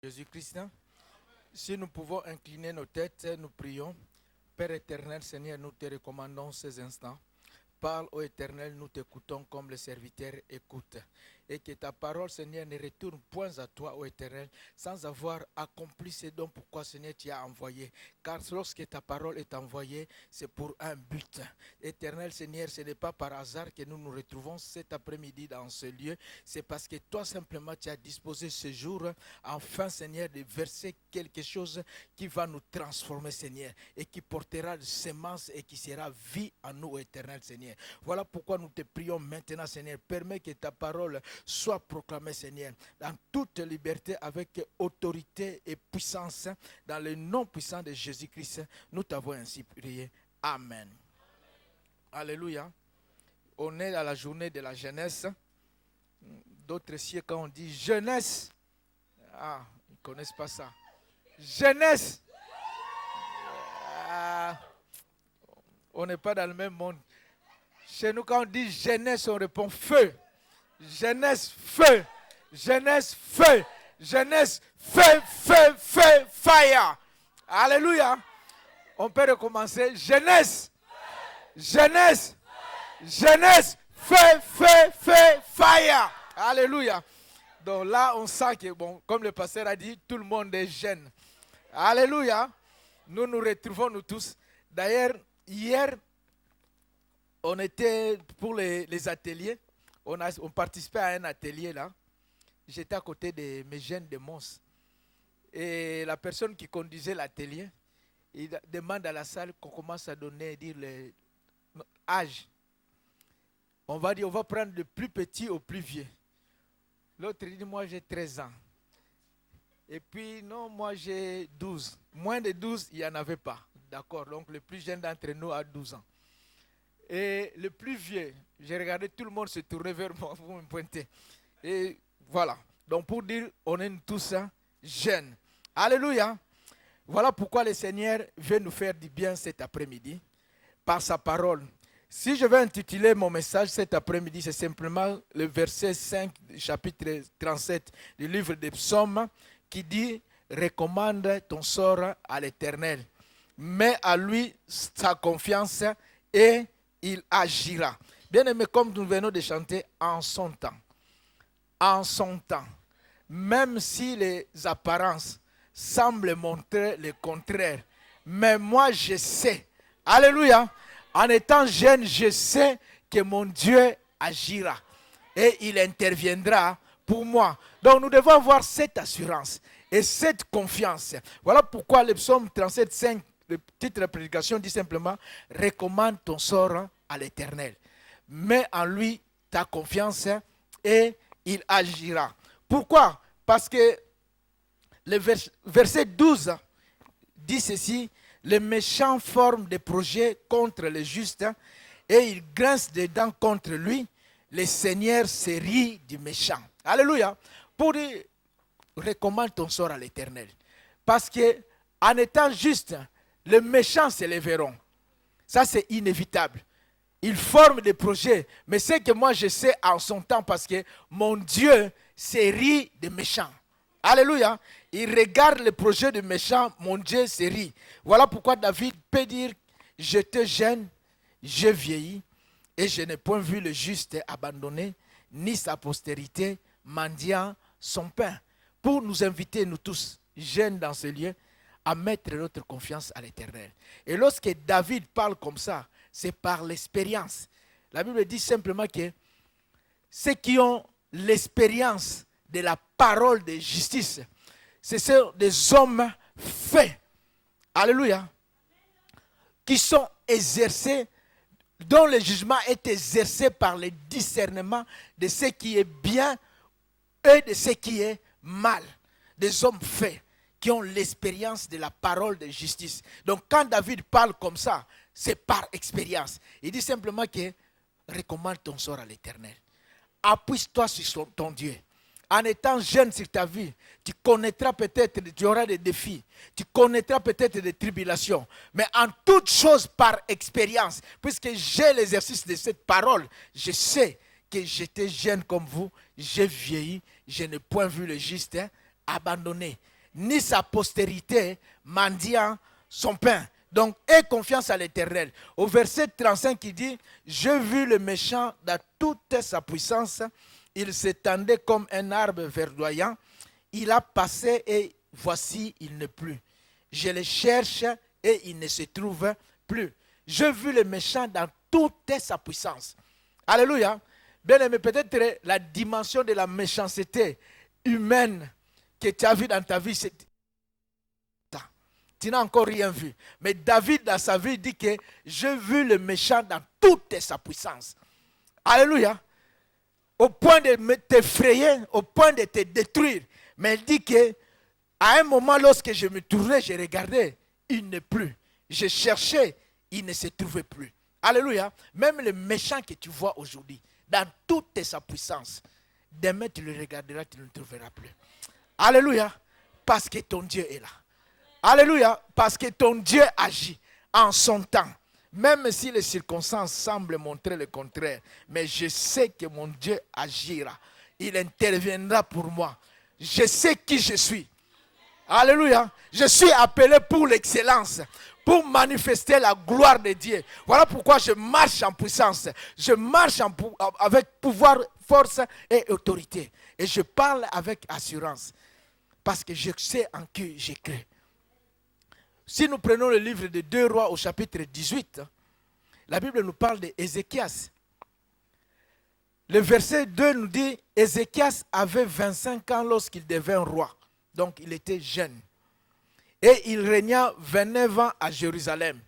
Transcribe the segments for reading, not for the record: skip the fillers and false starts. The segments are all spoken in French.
Jésus-Christ, si nous pouvons incliner nos têtes, nous prions. Père éternel, Seigneur, nous te recommandons ces instants. Parle, ô Éternel, nous t'écoutons comme les serviteurs écoutent. Et que ta parole, Seigneur, ne retourne point à toi, ô Éternel, sans avoir accompli ce dont pourquoi, Seigneur, tu as envoyé. Car lorsque ta parole est envoyée, c'est pour un but. Éternel, Seigneur, ce n'est pas par hasard que nous nous retrouvons cet après-midi dans ce lieu. C'est parce que toi, simplement, tu as disposé ce jour, enfin, Seigneur, de verser quelque chose qui va nous transformer, Seigneur, et qui portera de semences et qui sera vie en nous, Éternel, Seigneur. Voilà pourquoi nous te prions maintenant, Seigneur. Permets que ta parole soit proclamée, Seigneur, dans toute liberté, avec autorité et puissance, dans le nom puissant de Jésus-Christ. Nous t'avons ainsi prié. Amen. Alléluia. On est à la journée de la jeunesse. D'autres siècles, quand on dit jeunesse, ils ne connaissent pas ça. Jeunesse. On n'est pas dans le même monde. Chez nous, quand on dit jeunesse, on répond feu. Jeunesse, feu. Jeunesse, feu. Jeunesse, feu, feu, feu, fire. Alléluia. On peut recommencer. Jeunesse. Jeunesse. Jeunesse, feu, feu, feu, fire. Alléluia. Donc là, on sent que, bon, comme le pasteur a dit, tout le monde est jeune. Alléluia. Nous nous retrouvons, nous tous. D'ailleurs, hier, on était pour les ateliers. On participait à un atelier là. J'étais à côté de mes jeunes de Mons. Et la personne qui conduisait l'atelier, il demande à la salle qu'on commence à donner, dire l'âge. On va prendre le plus petit au plus vieux. L'autre dit, moi j'ai 13 ans. Et puis, non, moi j'ai 12. Moins de 12, il n'y en avait pas. D'accord, donc le plus jeune d'entre nous a 12 ans. Et le plus vieux, j'ai regardé tout le monde se tourner vers moi, vous me pointez. Et voilà, donc pour dire, on est tous jeunes. Alléluia. Voilà pourquoi le Seigneur veut nous faire du bien cet après-midi, par sa parole. Si je vais intituler mon message cet après-midi, c'est simplement le verset 5, chapitre 37 du livre des Psaumes, qui dit « Recommande ton sort à l'Éternel, mets à lui sa confiance et il agira. » Bien aimé, comme nous venons de chanter, en son temps. En son temps. Même si les apparences semblent montrer le contraire. Mais moi, je sais. Alléluia. En étant jeune, je sais que mon Dieu agira. Et il interviendra pour moi. Donc nous devons avoir cette assurance et cette confiance. Voilà pourquoi le psaume 37, 5, le titre de prédication dit simplement « Recommande ton sort à l'Éternel. Mets en lui ta confiance et il agira. » Pourquoi? Parce que le verset 12 dit ceci: « Les méchants forment des projets contre les justes et ils grincent des dents contre lui. Le Seigneur se rit du méchant. » Alléluia. Pour dire, recommande ton sort à l'Éternel. Parce que en étant juste, les méchants se lèveront. Ça, c'est inévitable. Ils forment des projets. Mais c'est que moi, je sais en son temps parce que mon Dieu se rit des méchants. Alléluia. Il regarde les projets des méchants, mon Dieu se rit. Voilà pourquoi David peut dire, j'étais jeune, je vieillis, et je n'ai point vu le juste abandonné, ni sa postérité mendiant son pain. Pour nous inviter, nous tous, jeunes dans ce lieu, à mettre notre confiance à l'Éternel. Et lorsque David parle comme ça, c'est par l'expérience. La Bible dit simplement que ceux qui ont l'expérience de la parole de justice, ce sont des hommes faits. Alléluia. Qui sont exercés, dont le jugement est exercé par le discernement de ce qui est bien et de ce qui est mal. Des hommes faits qui ont l'expérience de la parole de justice. Donc quand David parle comme ça, c'est par expérience. Il dit simplement que recommande ton sort à l'Éternel. Appuie-toi sur ton Dieu. En étant jeune sur ta vie, tu connaîtras peut-être, tu auras des défis, tu connaîtras peut-être des tribulations, mais en toute chose par expérience, puisque j'ai l'exercice de cette parole, je sais que j'étais jeune comme vous, j'ai vieilli, je n'ai point vu le juste abandonné, ni sa postérité mendiant son pain. Donc, aie confiance à l'Éternel. Au verset 35, il dit, « J'ai vu le méchant dans toute sa puissance. Il s'étendait comme un arbre verdoyant. Il a passé et voici, il n'est plus. Je le cherche et il ne se trouve plus. J'ai vu le méchant dans toute sa puissance. » Alléluia. Bien aimé, peut-être la dimension de la méchanceté humaine que tu as vue dans ta vie, c'est tu n'as encore rien vu. Mais David, dans sa vie, dit que j'ai vu le méchant dans toute sa puissance. Alléluia. Au point de t'effrayer, au point de te détruire. Mais il dit que à un moment, lorsque je me tournais, je regardais, il n'est plus. Je cherchais, il ne se trouvait plus. Alléluia. Même le méchant que tu vois aujourd'hui, dans toute sa puissance, demain tu le regarderas, tu ne le trouveras plus. Alléluia. Parce que ton Dieu est là. Alléluia. Parce que ton Dieu agit en son temps. Même si les circonstances semblent montrer le contraire. Mais je sais que mon Dieu agira. Il interviendra pour moi. Je sais qui je suis. Alléluia. Je suis appelé pour l'excellence. Pour manifester la gloire de Dieu. Voilà pourquoi je marche en puissance. Je marche avec pouvoir, force et autorité. Et je parle avec assurance. Parce que je sais en qui je crée. Si nous prenons le livre de 2 Rois au chapitre 18, la Bible nous parle d'Ézéchias. Le verset 2 nous dit, Ézéchias avait 25 ans lorsqu'il devint roi. Donc il était jeune. Et il régna 29 ans à Jérusalem.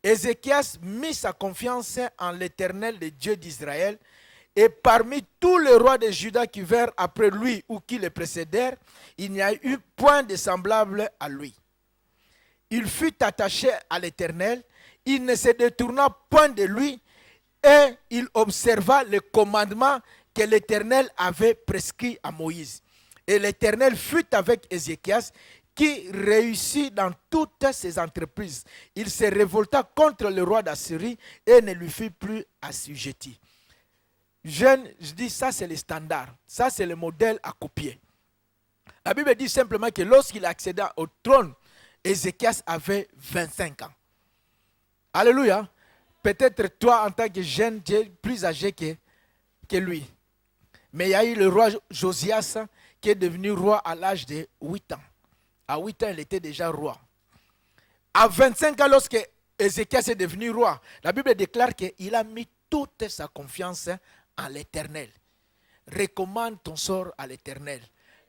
Ézéchias mit sa confiance en l'Éternel, le Dieu d'Israël. Et parmi tous les rois de Juda qui vinrent après lui ou qui le précédèrent, il n'y a eu point de semblable à lui. Il fut attaché à l'Éternel, il ne se détourna point de lui, et il observa le commandement que l'Éternel avait prescrit à Moïse. Et l'Éternel fut avec Ézéchias, qui réussit dans toutes ses entreprises. Il se révolta contre le roi d'Assyrie et ne lui fut plus assujetti. Je dis ça c'est le standard, ça c'est le modèle à copier. La Bible dit simplement que lorsqu'il accéda au trône, Ézéchias avait 25 ans. Alléluia. Peut-être toi, en tant que jeune, tu es plus âgé que lui. Mais il y a eu le roi Josias qui est devenu roi à l'âge de 8 ans. À 8 ans, il était déjà roi. À 25 ans, lorsque Ézéchias est devenu roi, la Bible déclare qu'il a mis toute sa confiance en l'Éternel. Recommande ton sort à l'Éternel.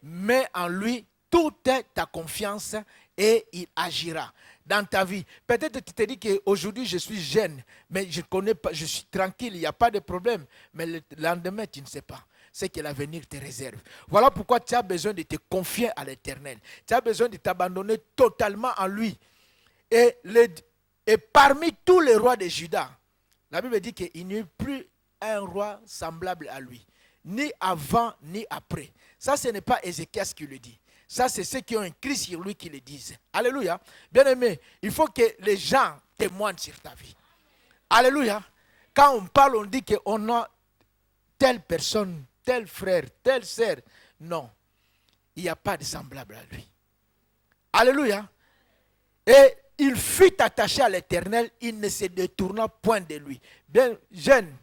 Mets en lui toute ta confiance et il agira dans ta vie. Peut-être tu te dis qu'aujourd'hui je suis jeune, mais je connais pas, je suis tranquille, il n'y a pas de problème. Mais le lendemain, tu ne sais pas. C'est que l'avenir te réserve. Voilà pourquoi tu as besoin de te confier à l'Éternel. Tu as besoin de t'abandonner totalement en lui. Et parmi tous les rois de Juda, la Bible dit qu'il n'y a plus un roi semblable à lui. Ni avant, ni après. Ça, ce n'est pas Ézéchias qui le dit. Ça, c'est ceux qui ont écrit sur lui qui le disent. Alléluia. Bien-aimé, il faut que les gens témoignent sur ta vie. Alléluia. Quand on parle, on dit qu'on a telle personne, tel frère, telle sœur. Non. Il n'y a pas de semblable à lui. Alléluia. Et il fut attaché à l'Éternel, il ne se détourna point de lui. Bien, jeune,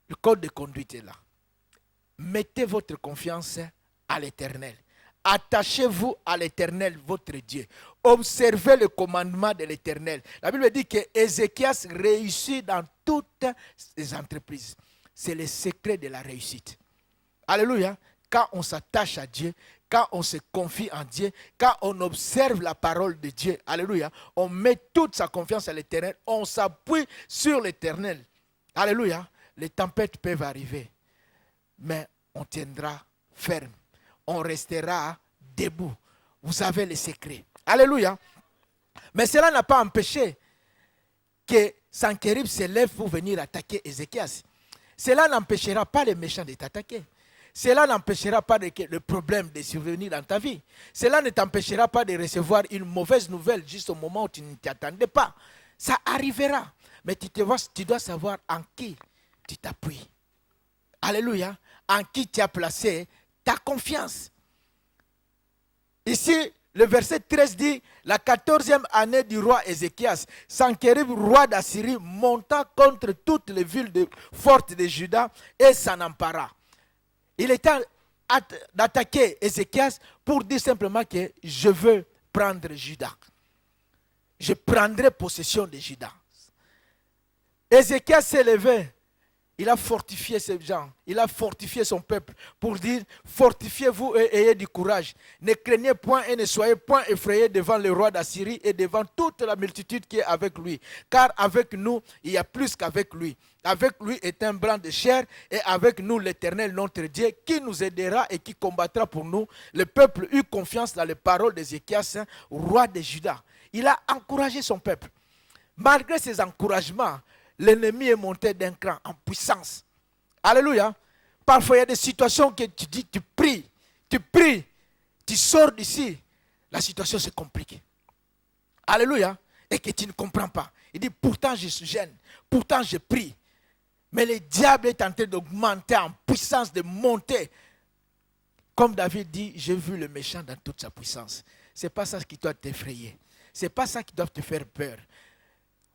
le code de conduite est là. Mettez votre confiance à l'Éternel. Attachez-vous à l'Éternel, votre Dieu. Observez le commandement de l'Éternel. La Bible dit que Ézéchias réussit dans toutes ses entreprises. C'est le secret de la réussite. Alléluia. Quand on s'attache à Dieu, quand on se confie en Dieu, quand on observe la parole de Dieu, alléluia, on met toute sa confiance à l'Éternel, on s'appuie sur l'Éternel. Alléluia. Les tempêtes peuvent arriver, mais on tiendra ferme. On restera debout. Vous avez le secret. Alléluia. Mais cela n'a pas empêché que Sanchérib se lève pour venir attaquer Ézéchias. Cela n'empêchera pas les méchants de t'attaquer. Cela n'empêchera pas le problème de survenir dans ta vie. Cela ne t'empêchera pas de recevoir une mauvaise nouvelle juste au moment où tu ne t'y attendais pas. Ça arrivera. Mais tu dois savoir en qui tu t'appuies. Alléluia. En qui tu as placé ta confiance. Ici, le verset 13 dit, la 14e année du roi Ézéchias, Sanchérib, roi d'Assyrie, monta contre toutes les villes fortes de Juda et s'en empara. Il était d'attaquer Ézéchias pour dire simplement que je veux prendre Juda. Je prendrai possession de Juda. Ézéchias s'est levé. Il a fortifié ces gens. Il a fortifié son peuple pour dire, fortifiez-vous et ayez du courage. Ne craignez point et ne soyez point effrayés devant le roi d'Assyrie et devant toute la multitude qui est avec lui. Car avec nous, il y a plus qu'avec lui. Avec lui est un blanc de chair et avec nous l'Éternel notre Dieu qui nous aidera et qui combattra pour nous. Le peuple eut confiance dans les paroles d'Ézéchias, roi de Juda. Il a encouragé son peuple. Malgré ses encouragements, l'ennemi est monté d'un cran en puissance. Alléluia. Parfois, il y a des situations que tu dis, tu pries, tu sors d'ici. La situation se complique. Alléluia. Et que tu ne comprends pas. Il dit, pourtant je gêne, pourtant je prie. Mais le diable est en train d'augmenter en puissance, de monter. Comme David dit, j'ai vu le méchant dans toute sa puissance. Ce n'est pas ça qui doit t'effrayer. Ce n'est pas ça qui doit te faire peur.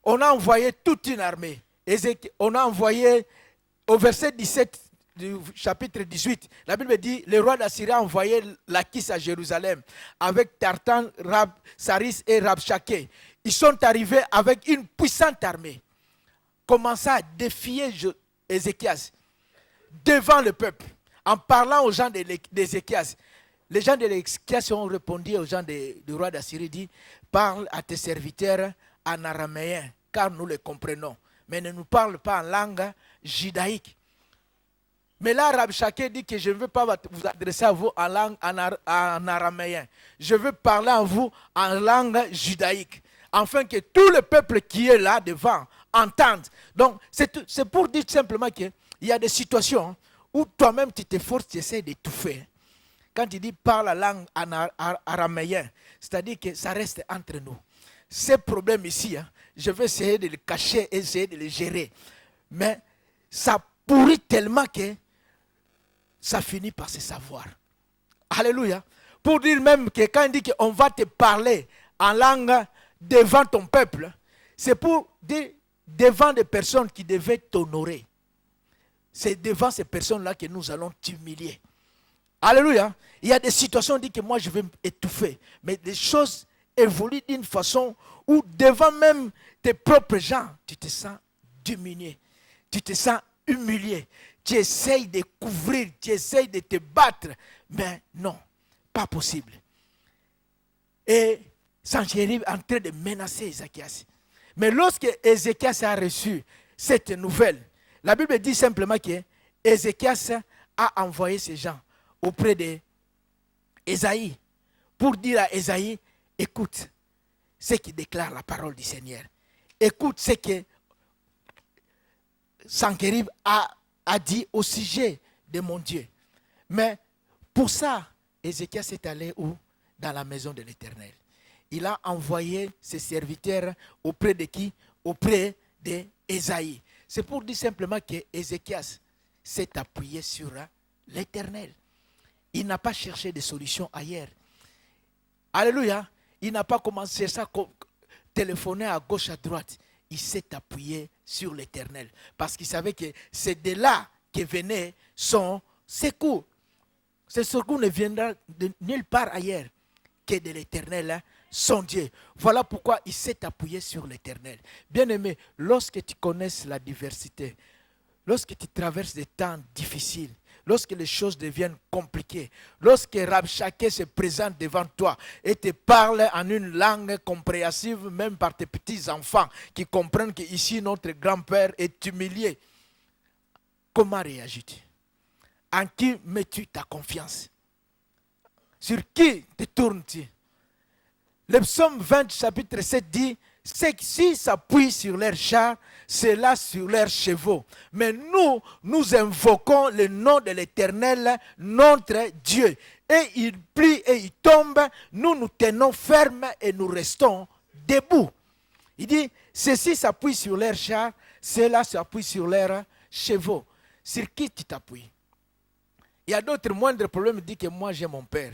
On a envoyé toute une armée. On a envoyé, au verset 17 du chapitre 18, la Bible dit, le roi d'Assyrie a envoyé Lachis à Jérusalem avec Tartan, Saris et Rabshakeh. Ils sont arrivés avec une puissante armée. Commençant à défier Ézéchias devant le peuple, en parlant aux gens d'Ézéchias. Les gens d'Ézéchias ont répondu aux gens du roi d'Assyrie, dit, parle à tes serviteurs en araméen, car nous les comprenons. Mais ne nous parle pas en langue judaïque. Mais là, Rabshakeh dit que je ne veux pas vous adresser à vous en langue en araméen. Je veux parler à vous en langue judaïque. Afin que tout le peuple qui est là devant entende. Donc, c'est pour dire simplement qu'il y a des situations où toi-même tu t'efforces, tu essaies d'étouffer. Quand tu dis parle la langue en araméen, c'est-à-dire que ça reste entre nous. Ces problèmes ici, je vais essayer de les cacher et essayer de les gérer. Mais ça pourrit tellement que ça finit par se savoir. Alléluia. Pour dire même que quand il dit qu'on va te parler en langue devant ton peuple, c'est pour dire devant des personnes qui devaient t'honorer. C'est devant ces personnes-là que nous allons t'humilier. Alléluia. Il y a des situations où on dit que moi je vais m'étouffer. Mais les choses évoluent d'une façon où devant même tes propres gens, tu te sens diminué. Tu te sens humilié. Tu essayes de couvrir, tu essayes de te battre. Mais non, pas possible. Et Sanchérib est en train de menacer Ézéchias. Mais lorsque Ézéchias a reçu cette nouvelle, la Bible dit simplement que Ézéchias a envoyé ces gens auprès d'Ésaïe pour dire à Ésaïe, écoute ce qui déclare la parole du Seigneur. Écoute ce que Sanchérib a dit au sujet de mon Dieu. Mais pour ça, Ézéchias est allé où? Dans la maison de l'Éternel. Il a envoyé ses serviteurs auprès de qui? Auprès d'Ésaïe. C'est pour dire simplement que Ézéchias s'est appuyé sur l'Éternel. Il n'a pas cherché de solution ailleurs. Alléluia. Il n'a pas commencé à téléphoner à gauche, à droite. Il s'est appuyé sur l'Éternel. Parce qu'il savait que c'est de là que venait son secours. Ce secours ne viendra de nulle part ailleurs que de l'Éternel, son Dieu. Voilà pourquoi il s'est appuyé sur l'Éternel. Bien-aimé, lorsque tu connais la diversité, lorsque tu traverses des temps difficiles, lorsque les choses deviennent compliquées, lorsque Rabshakeh se présente devant toi et te parle en une langue compréhensible, même par tes petits-enfants qui comprennent qu'ici notre grand-père est humilié, comment réagis-tu? En qui mets-tu ta confiance? Sur qui te tournes-tu? Le psaume 20, chapitre 7 dit, c'est que s'ils s'appuient sur leurs chars, c'est là sur leurs chevaux. Mais nous invoquons le nom de l'Éternel, notre Dieu. Et il plie et il tombe, nous tenons fermes et nous restons debout. Il dit, ceux-ci s'appuient sur leurs chars, ceux-là s'appuient sur leurs chevaux. Sur qui tu t'appuies? Il y a d'autres moindres problèmes, dit que moi j'ai mon père.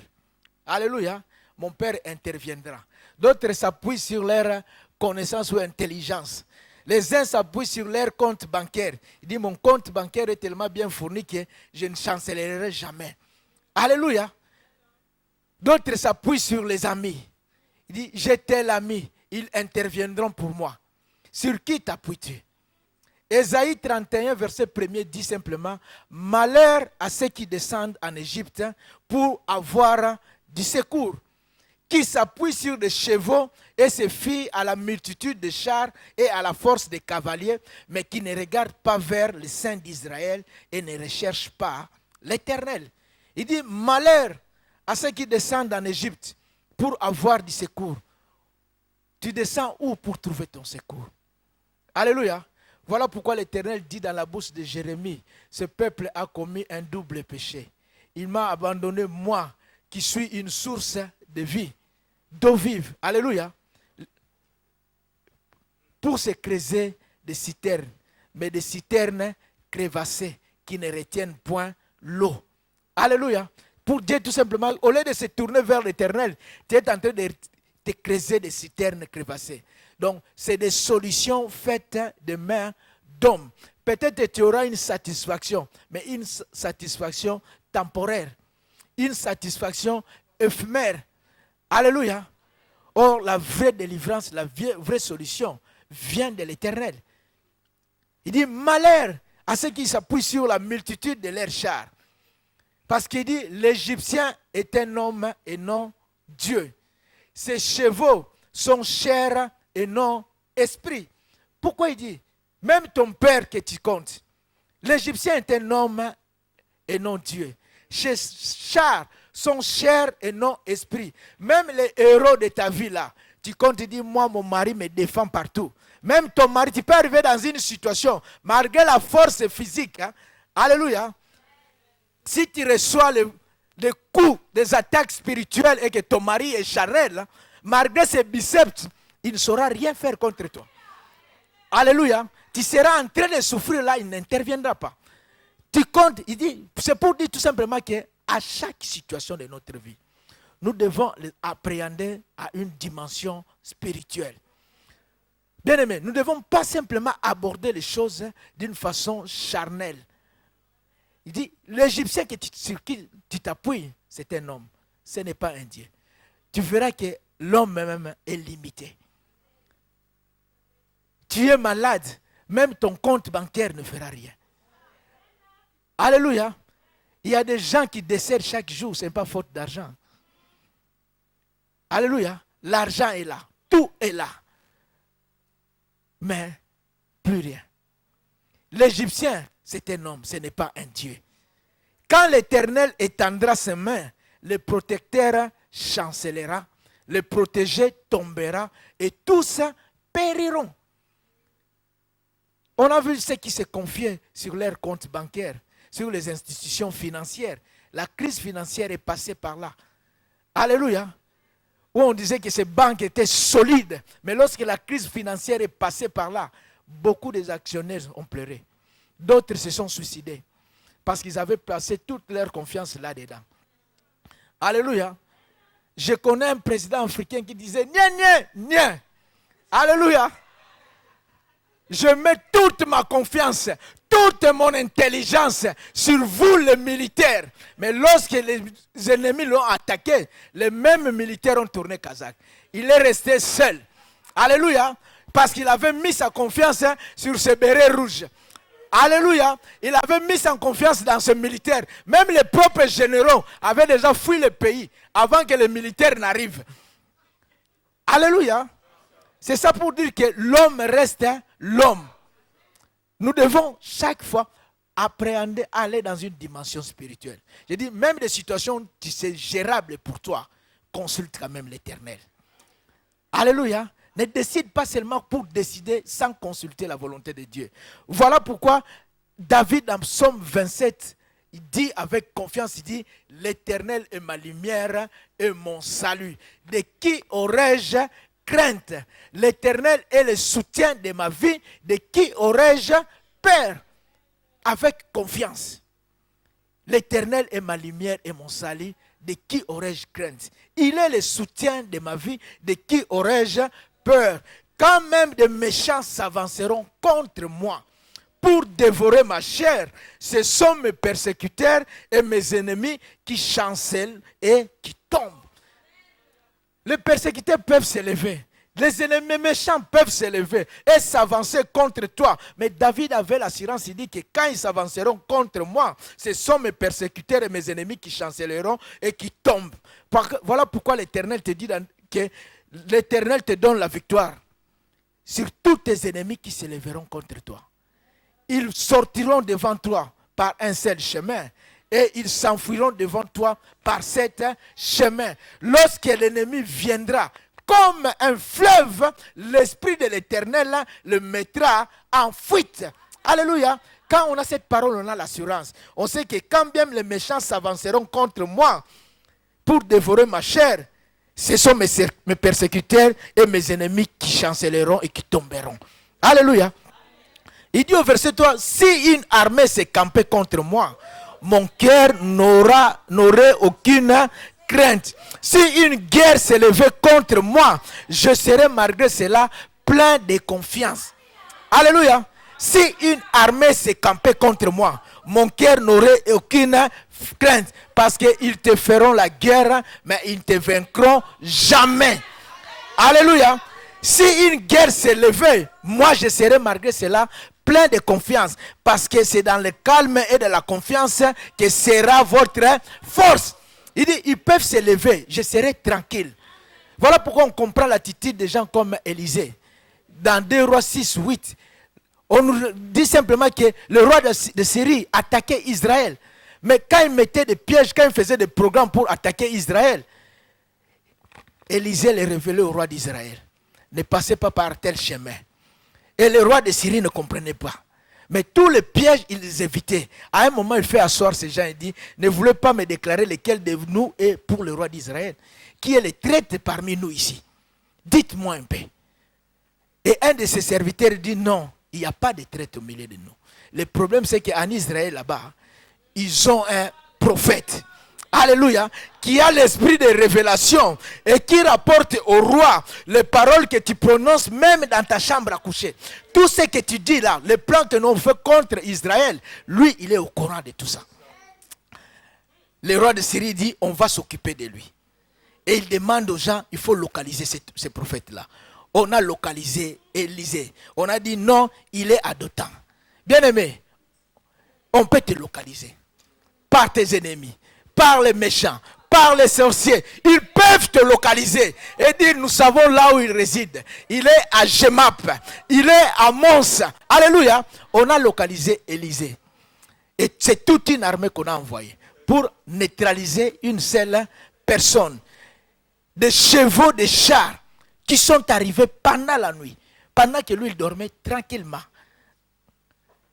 Alléluia. mon Père interviendra. D'autres s'appuient sur leur connaissance ou intelligence. Les uns s'appuient sur leur compte bancaire. Il dit, mon compte bancaire est tellement bien fourni que je ne chancellerai jamais. Alléluia. D'autres s'appuient sur les amis. Il dit, j'ai tel ami, ils interviendront pour moi. Sur qui t'appuies-tu? Ésaïe 31, verset 1er dit simplement, malheur à ceux qui descendent en Égypte pour avoir du secours, qui s'appuient sur des chevaux et se fient à la multitude de chars et à la force des cavaliers, mais qui ne regardent pas vers le Saint d'Israël et ne recherchent pas l'Éternel. Il dit, malheur à ceux qui descendent en Égypte pour avoir du secours. Tu descends où pour trouver ton secours? Alléluia. Voilà pourquoi l'Éternel dit dans la bouche de Jérémie, ce peuple a commis un double péché. Il m'a abandonné, moi, qui suis une source de vie, d'eau vive. Alléluia. Pour se creuser des citernes, mais des citernes crevassées qui ne retiennent point l'eau. Alléluia. Pour dire tout simplement, au lieu de se tourner vers l'Éternel, tu es en train de creuser des citernes crevassées. Donc, c'est des solutions faites de mains d'hommes. Peut-être que tu auras une satisfaction, mais une satisfaction temporaire. Une satisfaction éphémère. Alléluia. Or, la vraie délivrance, la vraie solution vient de l'Éternel. Il dit, malheur à ceux qui s'appuient sur la multitude de leurs chars. Parce qu'il dit, l'Égyptien est un homme et non Dieu. Ses chevaux sont chairs et non esprit. Pourquoi il dit, même ton père que tu comptes, l'Égyptien est un homme et non Dieu. Ses chars sont chair et non esprit. Même les héros de ta vie là, tu comptes, tu dis, moi mon mari me défend partout. Même ton mari, tu peux arriver dans une situation, malgré la force physique, hein, alléluia, si tu reçois les coups des attaques spirituelles et que ton mari est charnel, hein, malgré ses biceps, il ne saura rien faire contre toi. Alléluia. Tu seras en train de souffrir là, il n'interviendra pas. Tu comptes, il dit, c'est pour dire tout simplement qu'à chaque situation de notre vie, nous devons appréhender à une dimension spirituelle. Bien-aimés, nous ne devons pas simplement aborder les choses d'une façon charnelle. Il dit, l'Égyptien sur qui tu t'appuies, c'est un homme, ce n'est pas un Dieu. Tu verras que l'homme même est limité. Tu es malade, même ton compte bancaire ne fera rien. Alléluia. Il y a des gens qui décèdent chaque jour, ce n'est pas faute d'argent. Alléluia. L'argent est là, tout est là. Mais plus rien. L'Égyptien, c'est un homme, ce n'est pas un Dieu. Quand l'Éternel étendra ses mains, le protecteur chancellera, le protégé tombera et tous périront. On a vu ceux qui se confiaient sur leurs comptes bancaires, sur les institutions financières. La crise financière est passée par là. Alléluia. Où on disait que ces banques étaient solides. Mais lorsque la crise financière est passée par là, beaucoup des actionnaires ont pleuré. D'autres se sont suicidés. Parce qu'ils avaient placé toute leur confiance là-dedans. Alléluia. Je connais un président africain qui disait, nia, nia, nia. Alléluia. Je mets toute ma confiance, toute mon intelligence sur vous les militaires. Mais lorsque les ennemis l'ont attaqué, les mêmes militaires ont tourné Kazakh. Il est resté seul. Alléluia. Parce qu'il avait mis sa confiance sur ce béret rouge. Alléluia. Il avait mis sa confiance dans ce militaire. Même les propres généraux avaient déjà fui le pays avant que les militaires n'arrivent. Alléluia. C'est ça pour dire que l'homme reste l'homme. Nous devons chaque fois appréhender, aller dans une dimension spirituelle. Je dis, même des situations qui sont gérables pour toi, consulte quand même l'Éternel. Alléluia. Ne décide pas seulement pour décider sans consulter la volonté de Dieu. Voilà pourquoi David, dans Psaume 27, il dit avec confiance, il dit, l'Éternel est ma lumière et mon salut. De qui aurais-je crainte? L'Éternel est le soutien de ma vie. De qui aurais-je peur? Avec confiance. L'Éternel est ma lumière et mon salut. de qui aurais-je crainte? Il est le soutien de ma vie, de qui aurais-je peur? Quand même des méchants s'avanceront contre moi pour dévorer ma chair, ce sont mes persécuteurs et mes ennemis qui chancellent et qui tombent. Les persécuteurs peuvent s'élever. Les ennemis méchants peuvent s'élever et s'avancer contre toi. Mais David avait l'assurance, il dit que quand ils s'avanceront contre moi, ce sont mes persécuteurs et mes ennemis qui chancelleront et qui tombent. Voilà pourquoi l'Éternel te dit que l'Éternel te donne la victoire sur tous tes ennemis qui s'élèveront contre toi. Ils sortiront devant toi par un seul chemin et ils s'enfuiront devant toi par cet chemin. Lorsque l'ennemi viendra comme un fleuve, l'Esprit de l'Éternel le mettra en fuite. Alléluia. Quand on a cette parole, on a l'assurance. On sait que quand bien les méchants s'avanceront contre moi pour dévorer ma chair, ce sont mes persécuteurs et mes ennemis qui chancelleront et qui tomberont. Alléluia. Il dit au verset 3, si une armée s'est campée contre moi, mon cœur n'aurait aucune crainte. Si une guerre s'est levée contre moi, je serai malgré cela plein de confiance. Alléluia. Si une armée s'est campée contre moi, mon cœur n'aurait aucune crainte. Parce qu'ils te feront la guerre, mais ils ne te vaincront jamais. Alléluia. Si une guerre s'est levée, moi je serai malgré cela plein de confiance. Parce que c'est dans le calme et de la confiance que sera votre force. Il dit, ils peuvent se lever, je serai tranquille. Voilà pourquoi on comprend l'attitude des gens comme Élisée. Dans 2 Rois 6, 8, on nous dit simplement que le roi de Syrie attaquait Israël. Mais quand il mettait des pièges, quand il faisait des programmes pour attaquer Israël, Élisée les révélait au roi d'Israël. Ne passez pas par tel chemin. Et le roi de Syrie ne comprenait pas. Mais tous les pièges, ils les évitaient. À un moment, il fait asseoir ces gens et dit, ne voulez pas me déclarer lequel de nous est pour le roi d'Israël, qui est le traître parmi nous ici. Dites-moi un peu. Et un de ses serviteurs dit, non, il n'y a pas de traître au milieu de nous. Le problème, c'est qu'en Israël, là-bas, ils ont un prophète. Alléluia, qui a l'esprit de révélation et qui rapporte au roi les paroles que tu prononces même dans ta chambre à coucher. Tout ce que tu dis là, les plans que nous faisons contre Israël, lui, il est au courant de tout ça. Le roi de Syrie dit, on va s'occuper de lui. Et il demande aux gens, il faut localiser ces prophètes-là. On a localisé Élisée. On a dit, non, il est à Dothan. Bien-aimé, on peut te localiser par tes ennemis, par les méchants, par les sorciers. Ils peuvent te localiser et dire, nous savons là où il réside. Il est à Gemap, il est à Mons. Alléluia. On a localisé Élisée. Et c'est toute une armée qu'on a envoyée pour neutraliser une seule personne. Des chevaux, des chars qui sont arrivés pendant la nuit, pendant que lui il dormait tranquillement.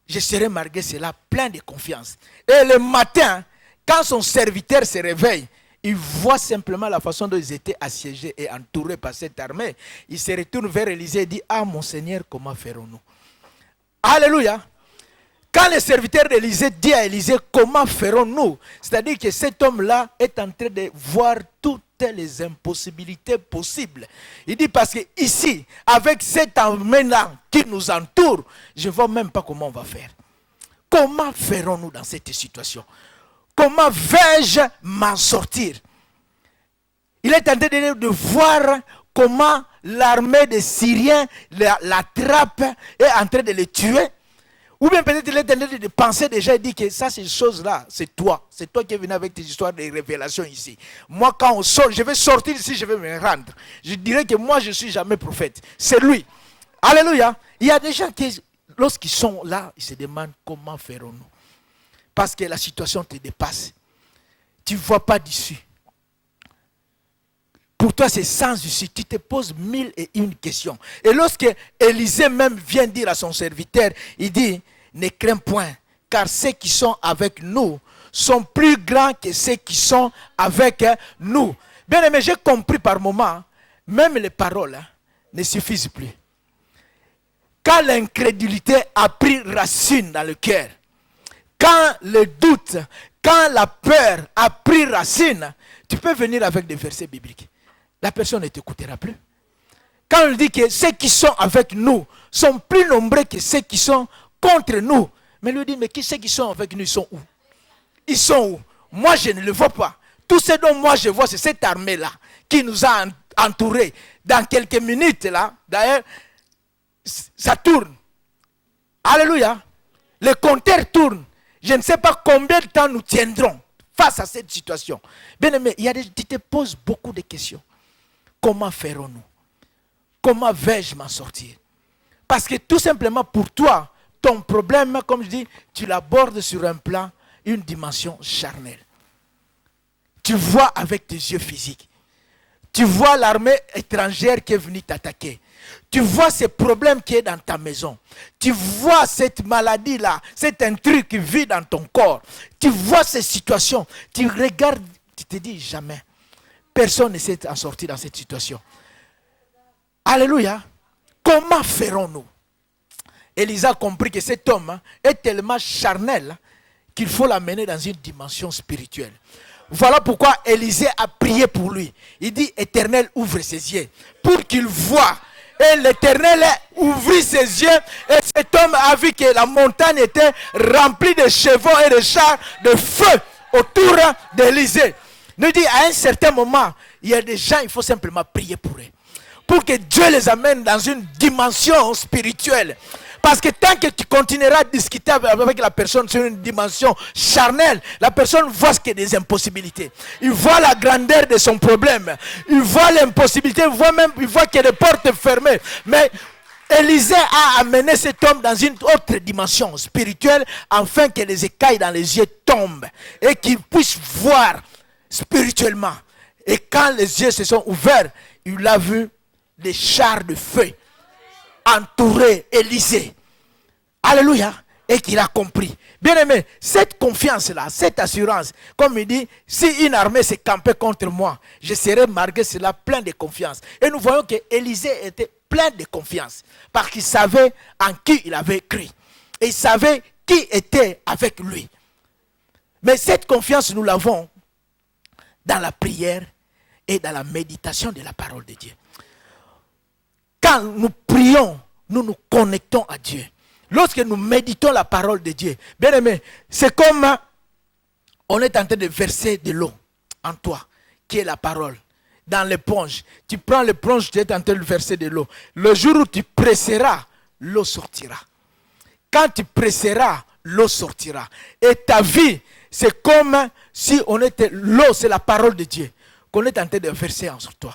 Je serai malgré cela plein de confiance. Et le matin, quand son serviteur se réveille, il voit simplement la façon dont ils étaient assiégés et entourés par cette armée. Il se retourne vers Élisée et dit, ah mon Seigneur, comment ferons-nous? Alléluia. Quand le serviteur d'Élisée dit à Élisée, comment ferons-nous? C'est-à-dire que cet homme-là est en train de voir toutes les impossibilités possibles. Il dit, parce que ici, avec cette armée-là qui nous entoure, je ne vois même pas comment on va faire. Comment ferons-nous dans cette situation? Comment vais-je m'en sortir? Il est en train de voir comment l'armée des Syriens l'attrape et est en train de le tuer. Ou bien peut-être il est en train de penser déjà et dit que ça, ces choses-là, c'est toi. C'est toi qui es venu avec tes histoires de révélations ici. Moi, quand on sort, je vais sortir ici, je vais me rendre. Je dirais que moi, je ne suis jamais prophète. C'est lui. Alléluia. Il y a des gens qui, lorsqu'ils sont là, ils se demandent comment ferons-nous. Parce que la situation te dépasse. Tu ne vois pas d'issue. Pour toi, c'est sans issue. Tu te poses 1001 questions. Et lorsque Élisée même vient dire à son serviteur, il dit, ne crains point, car ceux qui sont avec nous sont plus grands que ceux qui sont avec nous. Bien aimé, j'ai compris par moment, même les paroles ne suffisent plus. Quand l'incrédulité a pris racine dans le cœur, quand le doute, quand la peur a pris racine, Tu peux venir avec des versets bibliques. La personne ne t'écoutera plus. Quand on dit que ceux qui sont avec nous sont plus nombreux que ceux qui sont contre nous. Mais lui dit, mais ceux qui sont avec nous, ils sont où? Ils sont où? Moi, je ne le vois pas. Tout ce dont moi je vois, c'est cette armée-là qui nous a entourés. Dans quelques minutes, là, d'ailleurs, ça tourne. Alléluia. Le compteur tourne. Je ne sais pas combien de temps nous tiendrons face à cette situation. Bien aimé, tu te poses beaucoup de questions. Comment ferons-nous? Comment vais-je m'en sortir? Parce que tout simplement pour toi, ton problème, comme je dis, tu l'abordes sur un plan, une dimension charnelle. Tu vois avec tes yeux physiques. Tu vois l'armée étrangère qui est venue t'attaquer. Tu vois ces problèmes qui est dans ta maison. Tu vois cette maladie-là, cet intrus qui vit dans ton corps. Tu vois ces situations. Tu regardes, tu te dis jamais. Personne ne s'est en sorti dans cette situation. Alléluia. Comment ferons-nous? Élisa a compris que cet homme est tellement charnel qu'il faut l'amener dans une dimension spirituelle. Voilà pourquoi Élisée a prié pour lui. Il dit, Éternel, ouvre ses yeux pour qu'il voie. Et l'Éternel ouvrit ses yeux et cet homme a vu que la montagne était remplie de chevaux et de chars de feu autour d'Élisée. Nous dit, à un certain moment, il y a des gens, il faut simplement prier pour eux. Pour que Dieu les amène dans une dimension spirituelle. Parce que tant que tu continueras à discuter avec la personne sur une dimension charnelle, la personne voit ce qu'il y a des impossibilités. Il voit la grandeur de son problème. Il voit l'impossibilité, il voit qu'il y a des portes fermées. Mais Élisée a amené cet homme dans une autre dimension spirituelle afin que les écailles dans les yeux tombent et qu'il puisse voir spirituellement. Et quand les yeux se sont ouverts, il a vu des chars de feu entouré Élisée. Alléluia. Et qu'il a compris. Bien aimé, cette confiance-là, cette assurance, comme il dit, si une armée s'est campée contre moi, je serai malgré cela plein de confiance. Et nous voyons que Élisée était plein de confiance. Parce qu'il savait en qui il avait cru. Et il savait qui était avec lui. Mais cette confiance, nous l'avons dans la prière et dans la méditation de la parole de Dieu. Quand nous prions, nous nous connectons à Dieu. Lorsque nous méditons la parole de Dieu, bien aimé, c'est comme on est en train de verser de l'eau en toi, qui est la parole, dans l'éponge. Tu prends l'éponge, tu es en train de verser de l'eau. Le jour où tu presseras, l'eau sortira. Quand tu presseras, l'eau sortira. Et ta vie, c'est comme si on était, l'eau, c'est la parole de Dieu, qu'on est en train de verser sur toi.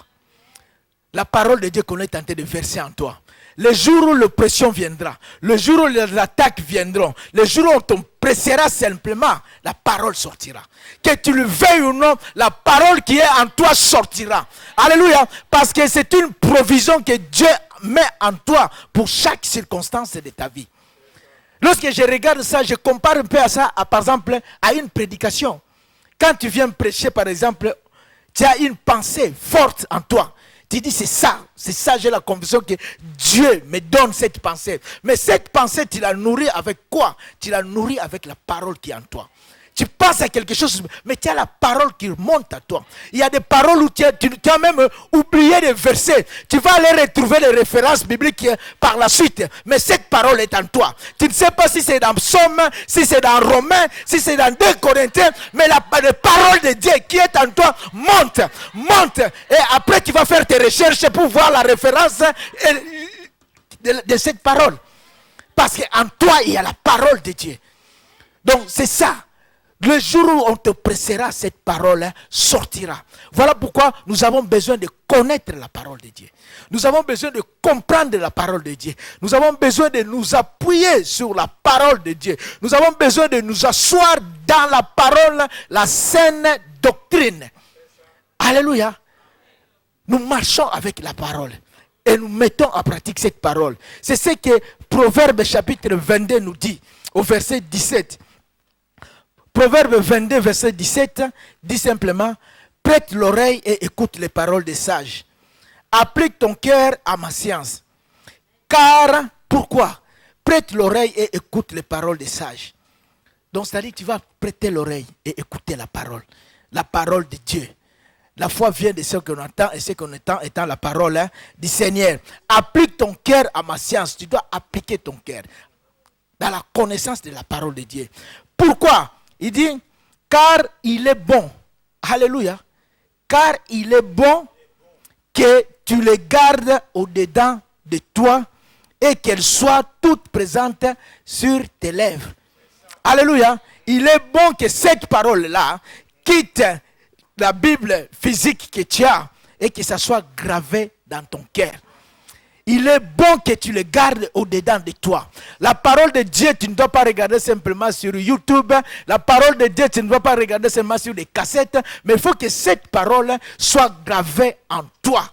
La parole de Dieu qu'on est en train de verser en toi. Le jour où l'oppression viendra, le jour où les attaques viendront, le jour où on te pressera simplement, la parole sortira. Que tu le veuilles ou non, la parole qui est en toi sortira. Alléluia. Parce que c'est une provision que Dieu met en toi pour chaque circonstance de ta vie. Lorsque je regarde ça, je compare un peu à ça, par exemple, à une prédication. Quand tu viens prêcher, par exemple, tu as une pensée forte en toi. Tu dis c'est ça, j'ai la conviction que Dieu me donne cette pensée. Mais cette pensée, tu la nourris avec quoi? Tu la nourris avec la parole qui est en toi. Tu penses à quelque chose, mais tu as la parole qui monte à toi. Il y a des paroles où tu as même oublié des versets. Tu vas aller retrouver les références bibliques par la suite. Mais cette parole est en toi. Tu ne sais pas si c'est dans Psaume, si c'est dans Romains, si c'est dans 2 Corinthiens. Mais la parole de Dieu qui est en toi monte. Et après tu vas faire tes recherches pour voir la référence de cette parole. Parce qu'en toi il y a la parole de Dieu. Donc c'est ça. Le jour où on te pressera, cette parole sortira. Voilà pourquoi nous avons besoin de connaître la parole de Dieu. Nous avons besoin de comprendre la parole de Dieu. Nous avons besoin de nous appuyer sur la parole de Dieu. Nous avons besoin de nous asseoir dans la parole, la saine doctrine. Alléluia. Nous marchons avec la parole et nous mettons en pratique cette parole. C'est ce que Proverbe chapitre 22 nous dit au verset 17. Proverbe 22, verset 17, dit simplement, prête l'oreille et écoute les paroles des sages. Applique ton cœur à ma science. Car, pourquoi? Prête l'oreille et écoute les paroles des sages. Donc, c'est-à-dire que tu vas prêter l'oreille et écouter la parole de Dieu. La foi vient de ce qu'on entend et ce qu'on entend étant la parole du Seigneur. Applique ton cœur à ma science. Tu dois appliquer ton cœur dans la connaissance de la parole de Dieu. Pourquoi? Il dit, car il est bon. Alléluia. Car il est bon que tu les gardes au-dedans de toi et qu'elles soient toutes présentes sur tes lèvres. Alléluia. Il est bon que cette parole-là quitte la Bible physique que tu as et que ça soit gravé dans ton cœur. Il est bon que tu le gardes au-dedans de toi. La parole de Dieu, tu ne dois pas regarder simplement sur YouTube. La parole de Dieu, tu ne dois pas regarder seulement sur des cassettes. Mais il faut que cette parole soit gravée en toi,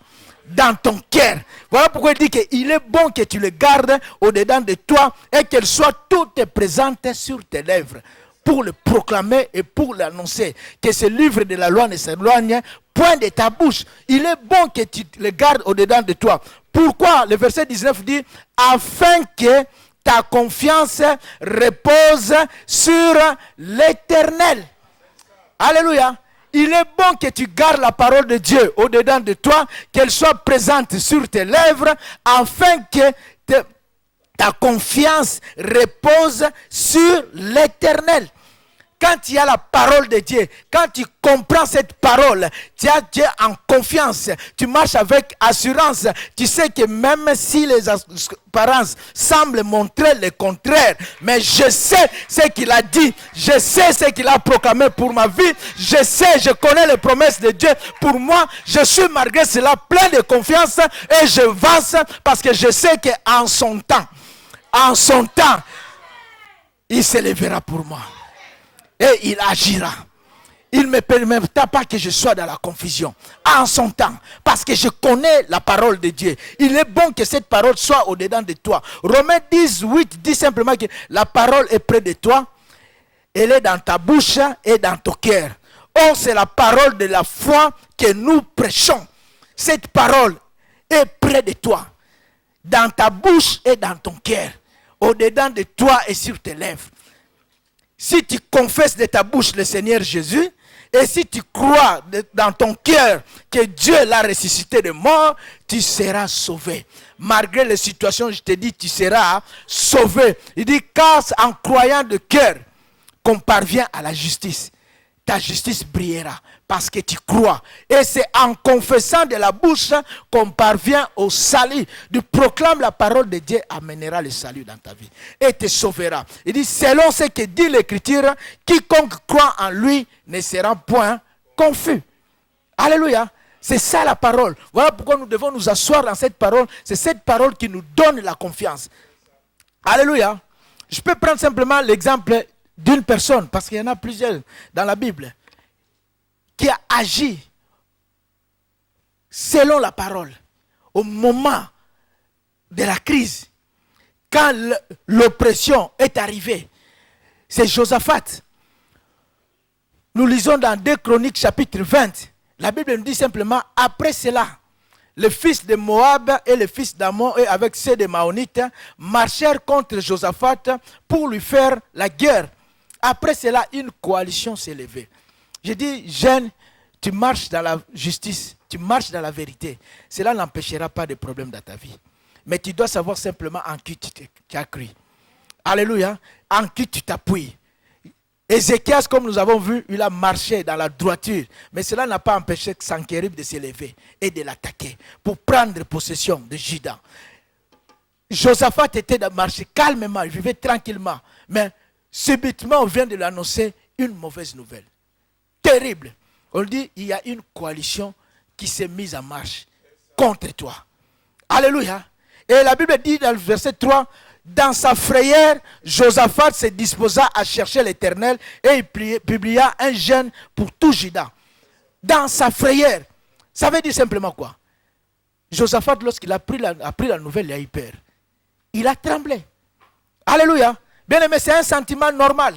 dans ton cœur. Voilà pourquoi il dit qu'il est bon que tu le gardes au-dedans de toi et qu'elle soit toute présente sur tes lèvres pour le proclamer et pour l'annoncer. Que ce livre de la loi ne s'éloigne point de ta bouche. Il est bon que tu le gardes au-dedans de toi. Pourquoi? Le verset 19 dit, afin que ta confiance repose sur l'Éternel. Alléluia. Il est bon que tu gardes la parole de Dieu au-dedans de toi, qu'elle soit présente sur tes lèvres, afin que ta confiance repose sur l'Éternel. Quand tu as la parole de Dieu, quand tu comprends cette parole, tu es en confiance, tu marches avec assurance. Tu sais que même si les apparences semblent montrer le contraire, mais je sais ce qu'il a dit, je sais ce qu'il a proclamé pour ma vie, je connais les promesses de Dieu pour moi. Je suis malgré cela plein de confiance et je avance parce que je sais qu'en son temps, il s'élèvera pour moi. Et il agira. Il ne me permettra pas que je sois dans la confusion. En son temps. Parce que je connais la parole de Dieu. Il est bon que cette parole soit au-dedans de toi. Romains 18 dit simplement que la parole est près de toi. Elle est dans ta bouche et dans ton cœur. Or, c'est la parole de la foi que nous prêchons. Cette parole est près de toi. Dans ta bouche et dans ton cœur. Au-dedans de toi et sur tes lèvres. Si tu confesses de ta bouche le Seigneur Jésus, et si tu crois dans ton cœur que Dieu l'a ressuscité de mort, tu seras sauvé. Malgré les situations, je te dis, tu seras sauvé. Il dit, car en croyant de cœur qu'on parvient à la justice, ta justice brillera parce que tu crois. Et c'est en confessant de la bouche qu'on parvient au salut. Tu proclames la parole de Dieu, amènera le salut dans ta vie et te sauvera. Il dit, selon ce que dit l'Écriture, quiconque croit en lui ne sera point confus. Alléluia. C'est ça la parole. Voilà pourquoi nous devons nous asseoir dans cette parole. C'est cette parole qui nous donne la confiance. Alléluia. Je peux prendre simplement l'exemple d'une personne, parce qu'il y en a plusieurs dans la Bible, qui a agi selon la parole au moment de la crise, quand l'oppression est arrivée. C'est Josaphat. Nous lisons dans 2 Chroniques chapitre 20. La Bible nous dit simplement, après cela, le fils de Moab et le fils d'Ammon et avec ceux des Maonites marchèrent contre Josaphat pour lui faire la guerre. Après cela, une coalition s'est levée. Je dis, jeune, tu marches dans la justice, tu marches dans la vérité. Cela n'empêchera pas de problèmes dans ta vie. Mais tu dois savoir simplement en qui tu as cru. Alléluia. En qui tu t'appuies. Ézéchias, comme nous avons vu, il a marché dans la droiture. Mais cela n'a pas empêché Sankérib de s'élever et de l'attaquer pour prendre possession de Juda. Josaphat était de marcher calmement, il vivait tranquillement. Mais subitement, on vient de l'annoncer une mauvaise nouvelle. Terrible. On dit, il y a une coalition qui s'est mise en marche contre toi. Alléluia. Et la Bible dit dans le verset 3, dans sa frayeur, Josaphat se disposa à chercher l'Éternel et il publia un jeûne pour tout Juda. Dans sa frayeur. Ça veut dire simplement quoi? Josaphat, lorsqu'il a pris la nouvelle, il a eu peur. Il a tremblé. Alléluia. Bien aimé, c'est un sentiment normal.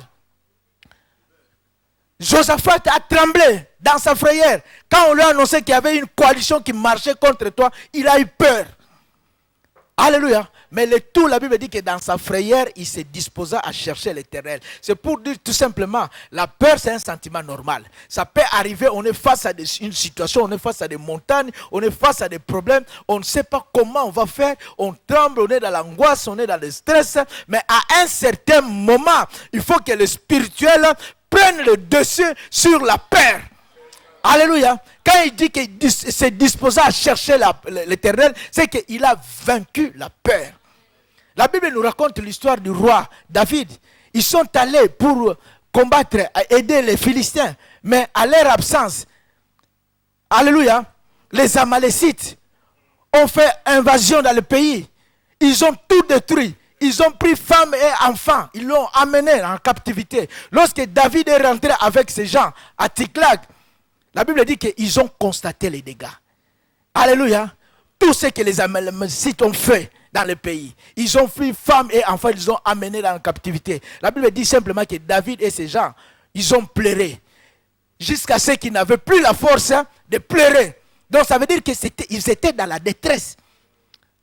Josaphat a tremblé dans sa frayeur. Quand on lui a annoncé qu'il y avait une coalition qui marchait contre toi, il a eu peur. Alléluia. Mais le tout, la Bible dit que dans sa frayeur, il se disposa à chercher l'Éternel. C'est pour dire tout simplement, la peur c'est un sentiment normal. Ça peut arriver, on est face à une situation, on est face à des montagnes, on est face à des problèmes, on ne sait pas comment on va faire, on tremble, on est dans l'angoisse, on est dans le stress. Mais à un certain moment, il faut que le spirituel prenne le dessus sur la peur. Alléluia. Quand il dit qu'il s'est disposé à chercher l'Éternel, c'est qu'il a vaincu la peur. La Bible nous raconte l'histoire du roi David. Ils sont allés pour combattre, aider les Philistins. Mais à leur absence, alléluia, les Amalécites ont fait invasion dans le pays. Ils ont tout détruit. Ils ont pris femmes et enfants. Ils l'ont amené en captivité. Lorsque David est rentré avec ses gens à Tsiklag, la Bible dit qu'ils ont constaté les dégâts. Alléluia. Tout ce que les Amalécites ont fait dans le pays. Ils ont pris femmes et enfants, ils ont amenés dans la captivité. La Bible dit simplement que David et ses gens, ils ont pleuré. Jusqu'à ce qu'ils n'avaient plus la force de pleurer. Donc ça veut dire qu'ils étaient dans la détresse.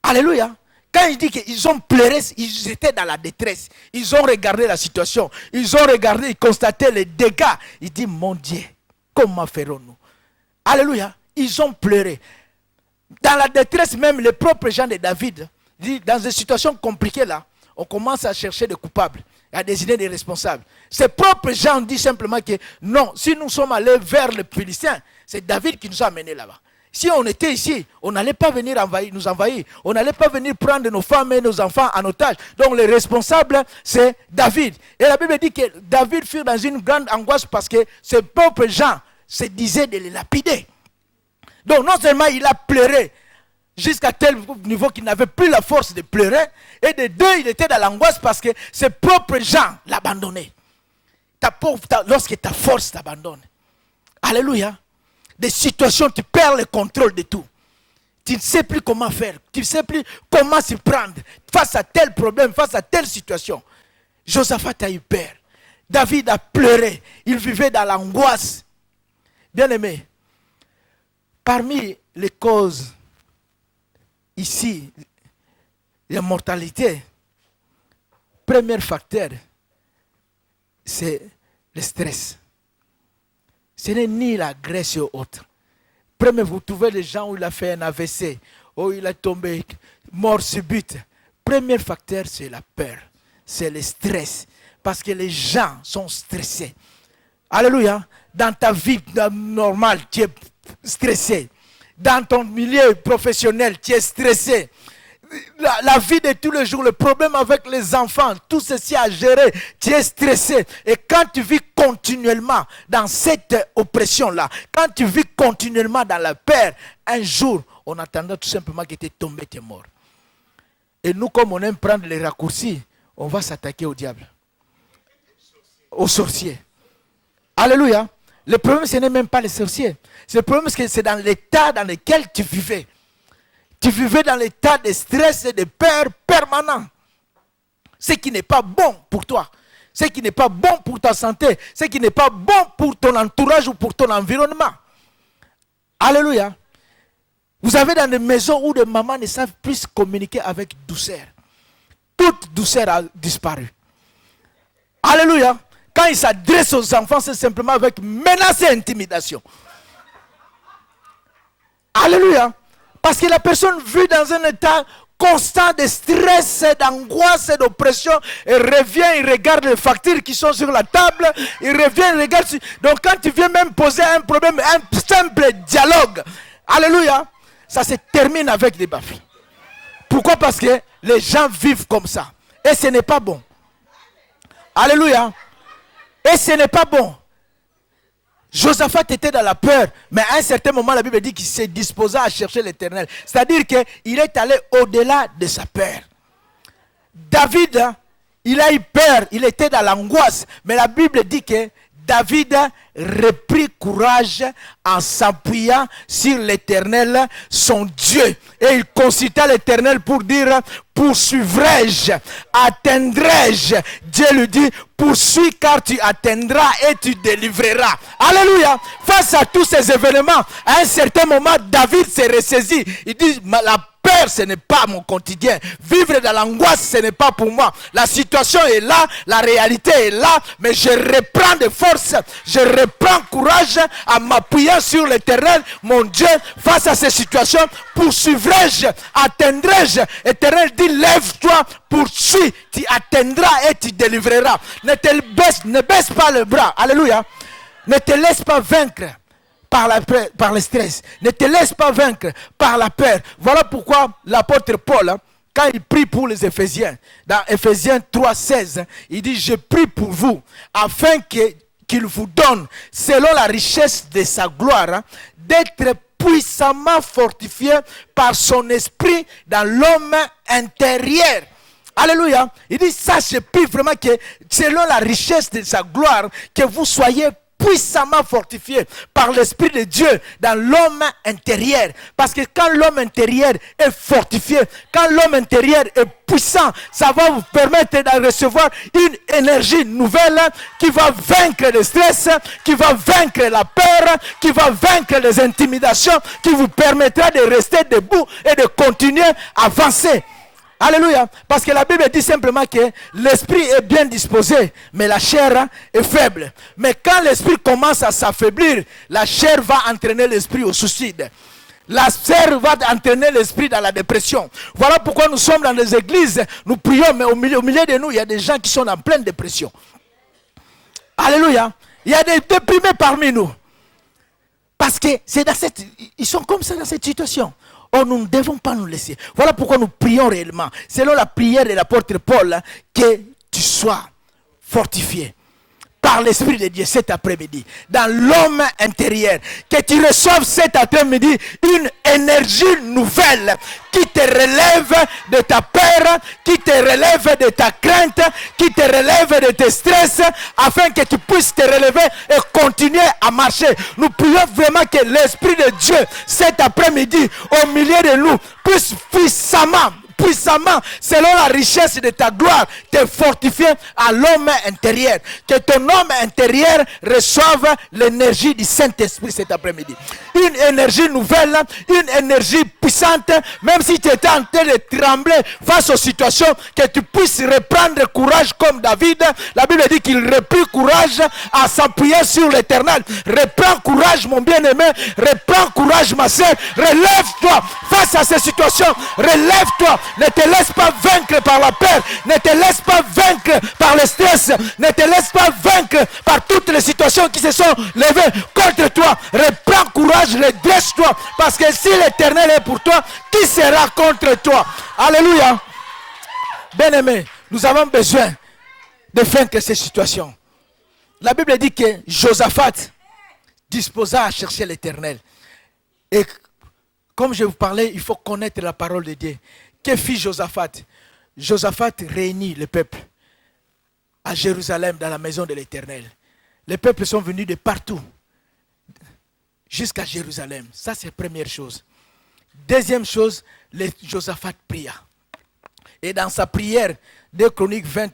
Alléluia. Quand il dit qu'ils ont pleuré, ils étaient dans la détresse. Ils ont regardé la situation. Ils ont regardé, ils constataient les dégâts. Il dit, mon Dieu, comment ferons-nous? Alléluia. Ils ont pleuré. Dans la détresse même, les propres gens de David, dans une situation compliquée là, on commence à chercher des coupables, à désigner des responsables. Ces propres gens disent simplement que non, si nous sommes allés vers les Philistins, c'est David qui nous a amenés là-bas. Si on était ici, on n'allait pas venir nous envahir. On n'allait pas venir prendre nos femmes et nos enfants en otage. Donc le responsable, c'est David. Et la Bible dit que David fut dans une grande angoisse parce que ses propres gens se disaient de les lapider. Donc non seulement il a pleuré jusqu'à tel niveau qu'il n'avait plus la force de pleurer, et de deux, il était dans l'angoisse parce que ses propres gens l'abandonnaient. Lorsque ta force t'abandonne, alléluia, des situations, tu perds le contrôle de tout. Tu ne sais plus comment faire, tu ne sais plus comment s'y prendre face à tel problème, face à telle situation. Josaphat a eu peur. David a pleuré, il vivait dans l'angoisse. Bien-aimé, parmi les causes ici, la mortalité, premier facteur, c'est le stress. Ce n'est ni la graisse ou autre. Premier, vous trouvez les gens où il a fait un AVC, où il est tombé, mort subite. Premier facteur, c'est la peur, c'est le stress. Parce que les gens sont stressés. Alléluia. Dans ta vie normale, tu es stressé. Dans ton milieu professionnel, tu es stressé. La vie de tous les jours, le problème avec les enfants, tout ceci à gérer, tu es stressé. Et quand tu vis continuellement dans cette oppression-là, quand tu vis continuellement dans la peur, un jour, on attendra tout simplement que tu es tombé, tu es mort. Et nous, comme on aime prendre les raccourcis, on va s'attaquer au diable, aux sorciers. Alléluia. Le problème, ce n'est même pas les sorciers. Le problème, c'est que c'est dans l'état dans lequel tu vivais. Tu vivais dans l'état de stress et de peur permanent. Ce qui n'est pas bon pour toi. Ce qui n'est pas bon pour ta santé. Ce qui n'est pas bon pour ton entourage ou pour ton environnement. Alléluia. Vous avez dans des maisons où des mamans ne savent plus communiquer avec douceur. Toute douceur a disparu. Alléluia. Quand ils s'adressent aux enfants, c'est simplement avec menace et intimidation. Alléluia. Parce que la personne vit dans un état constant de stress, d'angoisse, d'oppression. Il revient, il regarde les factures qui sont sur la table. Il revient, il regarde. Donc quand tu viens même poser un problème, un simple dialogue. Alléluia. Ça se termine avec des baffes. Pourquoi? Parce que les gens vivent comme ça. Et ce n'est pas bon. Alléluia. Et ce n'est pas bon. Josaphat était dans la peur, mais à un certain moment, la Bible dit qu'il s'est disposé à chercher l'Éternel. C'est-à-dire qu'il est allé au-delà de sa peur. David, il a eu peur, il était dans l'angoisse, mais la Bible dit que David reprit courage en s'appuyant sur l'Éternel, son Dieu. Et il consulta l'Éternel pour dire, poursuivrai-je, atteindrai-je? Dieu lui dit, poursuis car tu atteindras et tu délivreras. Alléluia. Face à tous ces événements, à un certain moment, David s'est ressaisi. Il dit, la peur, ce n'est pas mon quotidien. Vivre dans l'angoisse, ce n'est pas pour moi. La situation est là, la réalité est là, mais je reprends des forces, je reprends courage en m'appuyant sur l'Éternel, mon Dieu, face à ces situations. Poursuivrai-je, atteindrai-je? L'Éternel dit, lève-toi, poursuis, tu atteindras et tu délivreras. Ne baisse pas le bras. Alléluia. Ne te laisse pas vaincre par le stress. Ne te laisse pas vaincre par la peur. Voilà pourquoi l'apôtre Paul, quand il prie pour les Éphésiens, dans Éphésiens 3,16, il dit, je prie pour vous, afin qu'il vous donne, selon la richesse de sa gloire, d'être puissamment fortifié par son esprit dans l'homme intérieur. Alléluia. Il dit, ça, je prie vraiment que selon la richesse de sa gloire, que vous soyez puissamment fortifié par l'Esprit de Dieu dans l'homme intérieur. Parce que quand l'homme intérieur est fortifié, quand l'homme intérieur est puissant, ça va vous permettre de recevoir une énergie nouvelle qui va vaincre le stress, qui va vaincre la peur, qui va vaincre les intimidations, qui vous permettra de rester debout et de continuer à avancer. Alléluia. Parce que la Bible dit simplement que l'esprit est bien disposé, mais la chair est faible. Mais quand l'esprit commence à s'affaiblir, la chair va entraîner l'esprit au suicide. La chair va entraîner l'esprit dans la dépression. Voilà pourquoi nous sommes dans les églises, nous prions, mais au milieu de nous, il y a des gens qui sont en pleine dépression. Alléluia. Il y a des déprimés parmi nous. Parce que ils sont comme ça dans cette situation. Or, nous ne devons pas nous laisser. Voilà pourquoi nous prions réellement. Selon la prière de l'apôtre Paul, que tu sois fortifié par l'Esprit de Dieu cet après-midi, dans l'homme intérieur, que tu reçoives cet après-midi une énergie nouvelle qui te relève de ta peur, qui te relève de ta crainte, qui te relève de tes stress, afin que tu puisses te relever et continuer à marcher. Nous prions vraiment que l'Esprit de Dieu cet après-midi, au milieu de nous, puisse puissamment, selon la richesse de ta gloire, te fortifier à l'homme intérieur. Que ton homme intérieur reçoive l'énergie du Saint-Esprit cet après-midi. Une énergie nouvelle, une énergie puissante, même si tu es en train de trembler face aux situations, que tu puisses reprendre courage comme David. La Bible dit qu'il reprit courage à s'appuyer sur l'Éternel. Reprends courage, mon bien-aimé. Reprends courage, ma soeur. Relève-toi face à ces situations. Relève-toi. Ne te laisse pas vaincre par la peur. Ne te laisse pas vaincre par le stress. Ne te laisse pas vaincre par toutes les situations qui se sont levées contre toi. Reprends courage, redresse-toi. Parce que si l'Éternel est pour toi, qui sera contre toi? Alléluia. Bien-aimé, nous avons besoin de vaincre ces situations. La Bible dit que Josaphat disposa à chercher l'Éternel. Et comme je vous parlais, il faut connaître la parole de Dieu. Que fit Josaphat? Josaphat réunit le peuple à Jérusalem dans la maison de l'Éternel. Les peuples sont venus de partout jusqu'à Jérusalem. Ça, c'est la première chose. Deuxième chose, Josaphat pria. Et dans sa prière, 2 Chroniques 20,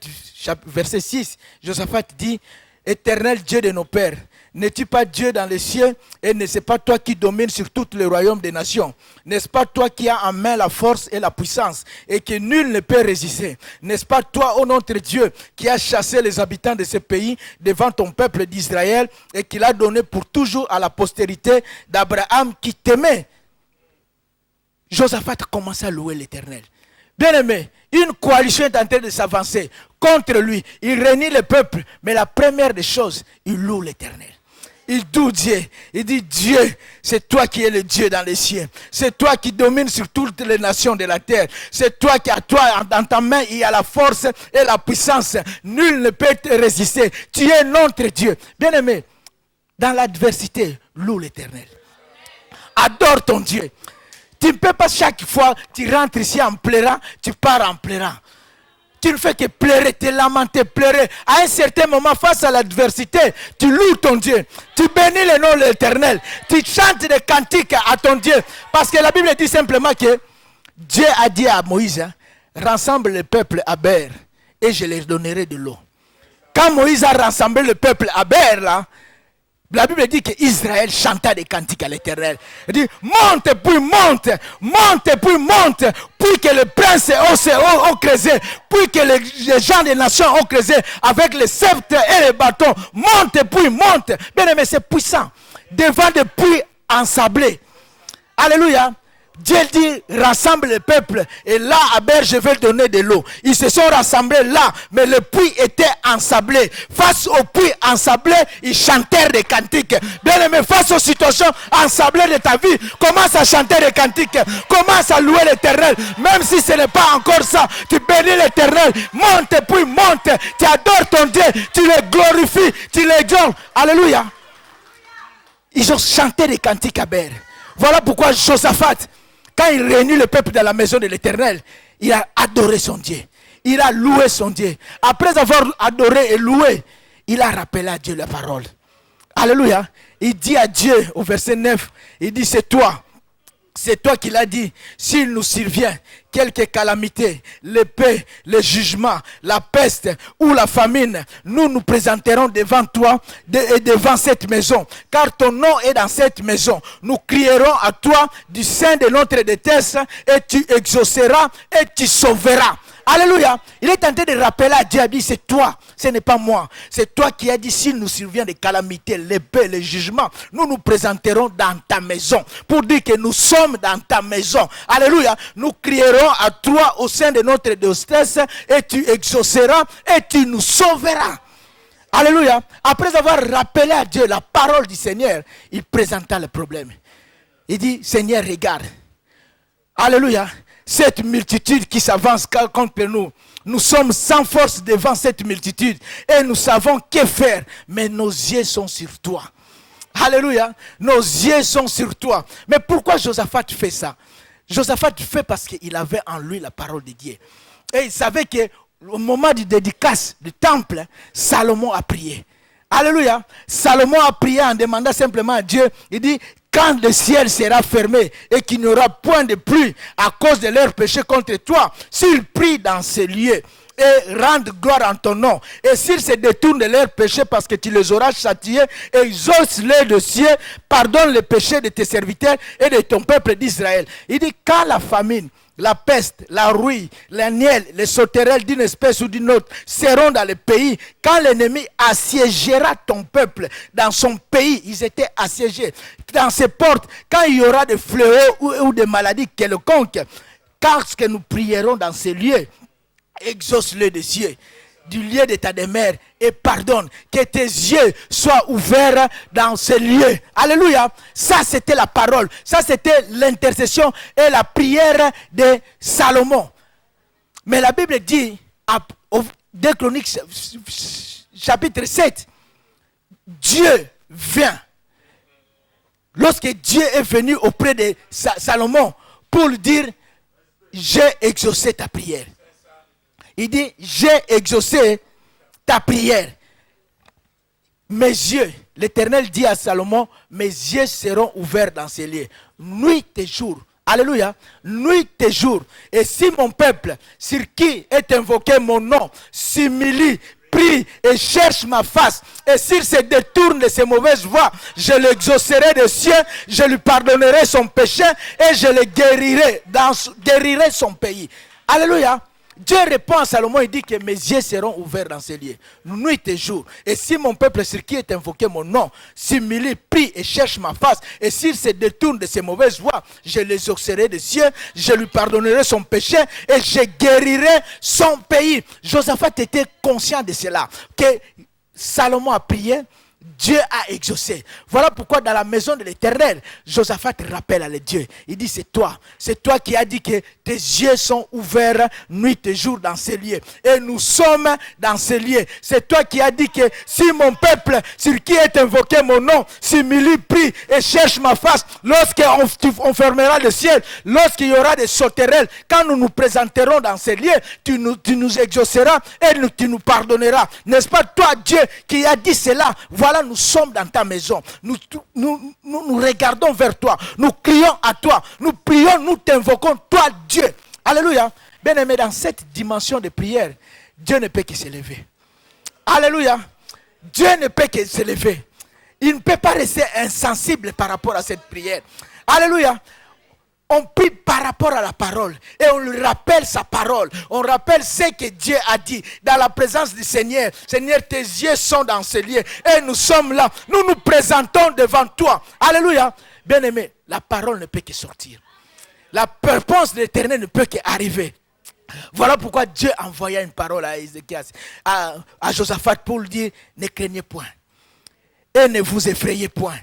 verset 6, Josaphat dit, Éternel Dieu de nos pères, n'es-tu pas Dieu dans les cieux et n'est-ce pas toi qui domines sur tout le royaume des nations? N'est-ce pas toi qui as en main la force et la puissance et que nul ne peut résister? N'est-ce pas toi, ô notre Dieu, qui as chassé les habitants de ce pays devant ton peuple d'Israël et qui l'a donné pour toujours à la postérité d'Abraham qui t'aimait? Josaphat commence à louer l'Éternel. Bien-aimé, une coalition est en train de s'avancer contre lui. Il réunit le peuple, mais la première des choses, il loue l'Éternel. Il loue Dieu. Il dit, Dieu, c'est toi qui es le Dieu dans les cieux. C'est toi qui domines sur toutes les nations de la terre. C'est toi qui, dans ta main, il y a la force et la puissance. Nul ne peut te résister. Tu es notre Dieu. Bien-aimé, dans l'adversité, loue l'Éternel. Adore ton Dieu. Tu ne peux pas chaque fois, tu rentres ici en pleurant, tu pars en pleurant. Tu ne fais que pleurer, te lamenter, pleurer. À un certain moment, face à l'adversité, tu loues ton Dieu. Tu bénis le nom de l'Éternel. Tu chantes des cantiques à ton Dieu. Parce que la Bible dit simplement que Dieu a dit à Moïse, rassemble le peuple à Ber et je leur donnerai de l'eau. Quand Moïse a rassemblé le peuple à Ber, là, la Bible dit qu'Israël chanta des cantiques à l'Éternel. Il dit, monte puis monte, monte puis monte, puis que le prince ont creusé, puis que les gens des nations ont creusé avec les sceptres et les bâtons. Monte puis monte. Bien aimé, c'est puissant. Devant des puits ensablés. Alléluia. Dieu dit, rassemble le peuple. Et là, à Ber, je vais donner de l'eau. Ils se sont rassemblés là. Mais le puits était ensablé. Face au puits ensablé, ils chantèrent des cantiques. Bien aimé, face aux situations ensablées de ta vie, commence à chanter des cantiques. Commence à louer l'Éternel. Même si ce n'est pas encore ça, tu bénis l'Éternel. Monte puis monte. Tu adores ton Dieu. Tu le glorifies. Tu l'exaltes. Alléluia. Ils ont chanté des cantiques à Ber. Voilà pourquoi Josaphat, quand il réunit le peuple dans la maison de l'Éternel, il a adoré son Dieu. Il a loué son Dieu. Après avoir adoré et loué, il a rappelé à Dieu la parole. Alléluia. Il dit à Dieu au verset 9, il dit, c'est toi qui l'as dit. S'il nous survient quelque calamité, l'épée, le jugement, la peste ou la famine, nous nous présenterons devant toi et devant cette maison. Car ton nom est dans cette maison. Nous crierons à toi du sein de notre détresse et tu exauceras et tu sauveras. Alléluia. Il est tenté de rappeler à Dieu, il dit, c'est toi, ce n'est pas moi. C'est toi qui as dit, s'il nous survient des calamités, l'épée, les jugements, nous nous présenterons dans ta maison. Pour dire que nous sommes dans ta maison. Alléluia. Nous crierons à toi au sein de notre détresse et tu exauceras et tu nous sauveras. Alléluia. Après avoir rappelé à Dieu la parole du Seigneur, il présenta le problème. Il dit, Seigneur, regarde. Alléluia. Cette multitude qui s'avance contre nous. Nous sommes sans force devant cette multitude. Et nous savons que faire. Mais nos yeux sont sur toi. Alléluia. Nos yeux sont sur toi. Mais pourquoi Josaphat fait ça? Josaphat fait parce qu'il avait en lui la parole de Dieu. Et il savait qu'au moment du dédicace du temple, Salomon a prié. Alléluia. Salomon a prié en demandant simplement à Dieu. Il dit, quand le ciel sera fermé et qu'il n'y aura point de pluie à cause de leurs péchés contre toi, s'ils prient dans ces lieux et rendent gloire en ton nom, et s'ils se détournent de leurs péchés parce que tu les auras châtiés, exauce-les de cieux, pardonne les péchés de tes serviteurs et de ton peuple d'Israël. Il dit, quand la famine, la peste, la rouille, la nielle, les sauterelles d'une espèce ou d'une autre seront dans le pays. Quand l'ennemi assiégera ton peuple dans son pays, ils étaient assiégés. Dans ses portes, quand il y aura des fléaux ou des maladies quelconques, car ce que nous prierons dans ces lieux, exauce-le des cieux, du lieu de ta demeure et pardonne, que tes yeux soient ouverts dans ces lieux. Alléluia. Ça c'était la parole, ça c'était l'intercession et la prière de Salomon. Mais la Bible dit, au 2 Chroniques chapitre 7, Dieu vient. Lorsque Dieu est venu auprès de Salomon pour lui dire, j'ai exaucé ta prière. Il dit, j'ai exaucé ta prière. Mes yeux, l'Éternel dit à Salomon, mes yeux seront ouverts dans ces lieux, nuit et jour. Alléluia, nuit et jour. Et si mon peuple, sur qui est invoqué mon nom, s'humilie, prie et cherche ma face, et s'il se détourne de ses mauvaises voies, je l'exaucerai des cieux, je lui pardonnerai son péché et je le guérirai son pays. Alléluia. Dieu répond à Salomon, il dit que mes yeux seront ouverts dans ces lieux, nuit et jour. Et si mon peuple sur qui est invoqué mon nom, s'humilie, prie et cherche ma face, et s'il se détourne de ses mauvaises voies, je l'exaucerai des cieux, je lui pardonnerai son péché et je guérirai son pays. Josaphat était conscient de cela, que Salomon a prié, Dieu a exaucé. Voilà pourquoi dans la maison de l'Éternel, Josaphat rappelle à Dieu. Il dit, c'est toi qui as dit que tes yeux sont ouverts nuit et jour dans ces lieux. Et nous sommes dans ces lieux. C'est toi qui as dit que si mon peuple, sur qui est invoqué mon nom, s'humilie, prie et cherche ma face, lorsqu'on fermera le ciel, lorsqu'il y aura des sauterelles, quand nous nous présenterons dans ces lieux, tu nous exauceras et tu nous pardonneras. N'est-ce pas toi, Dieu, qui a dit cela? Voilà, nous sommes dans ta maison. Nous regardons vers toi. Nous crions à toi. Nous prions, nous t'invoquons, toi, Dieu. Alléluia. Bien-aimé, dans cette dimension de prière, Dieu ne peut que s'élever. Alléluia. Dieu ne peut que s'élever. Il ne peut pas rester insensible par rapport à cette prière. Alléluia. On prie par rapport à la parole et on lui rappelle sa parole. On rappelle ce que Dieu a dit dans la présence du Seigneur. Seigneur, tes yeux sont dans ce lieu et nous sommes là. Nous nous présentons devant toi. Alléluia. Bien-aimé, la parole ne peut que sortir. La réponse de l'Éternel ne peut qu'arriver. Voilà pourquoi Dieu envoya une parole à Ézéchias, à Josaphat pour lui dire, ne craignez point et ne vous effrayez point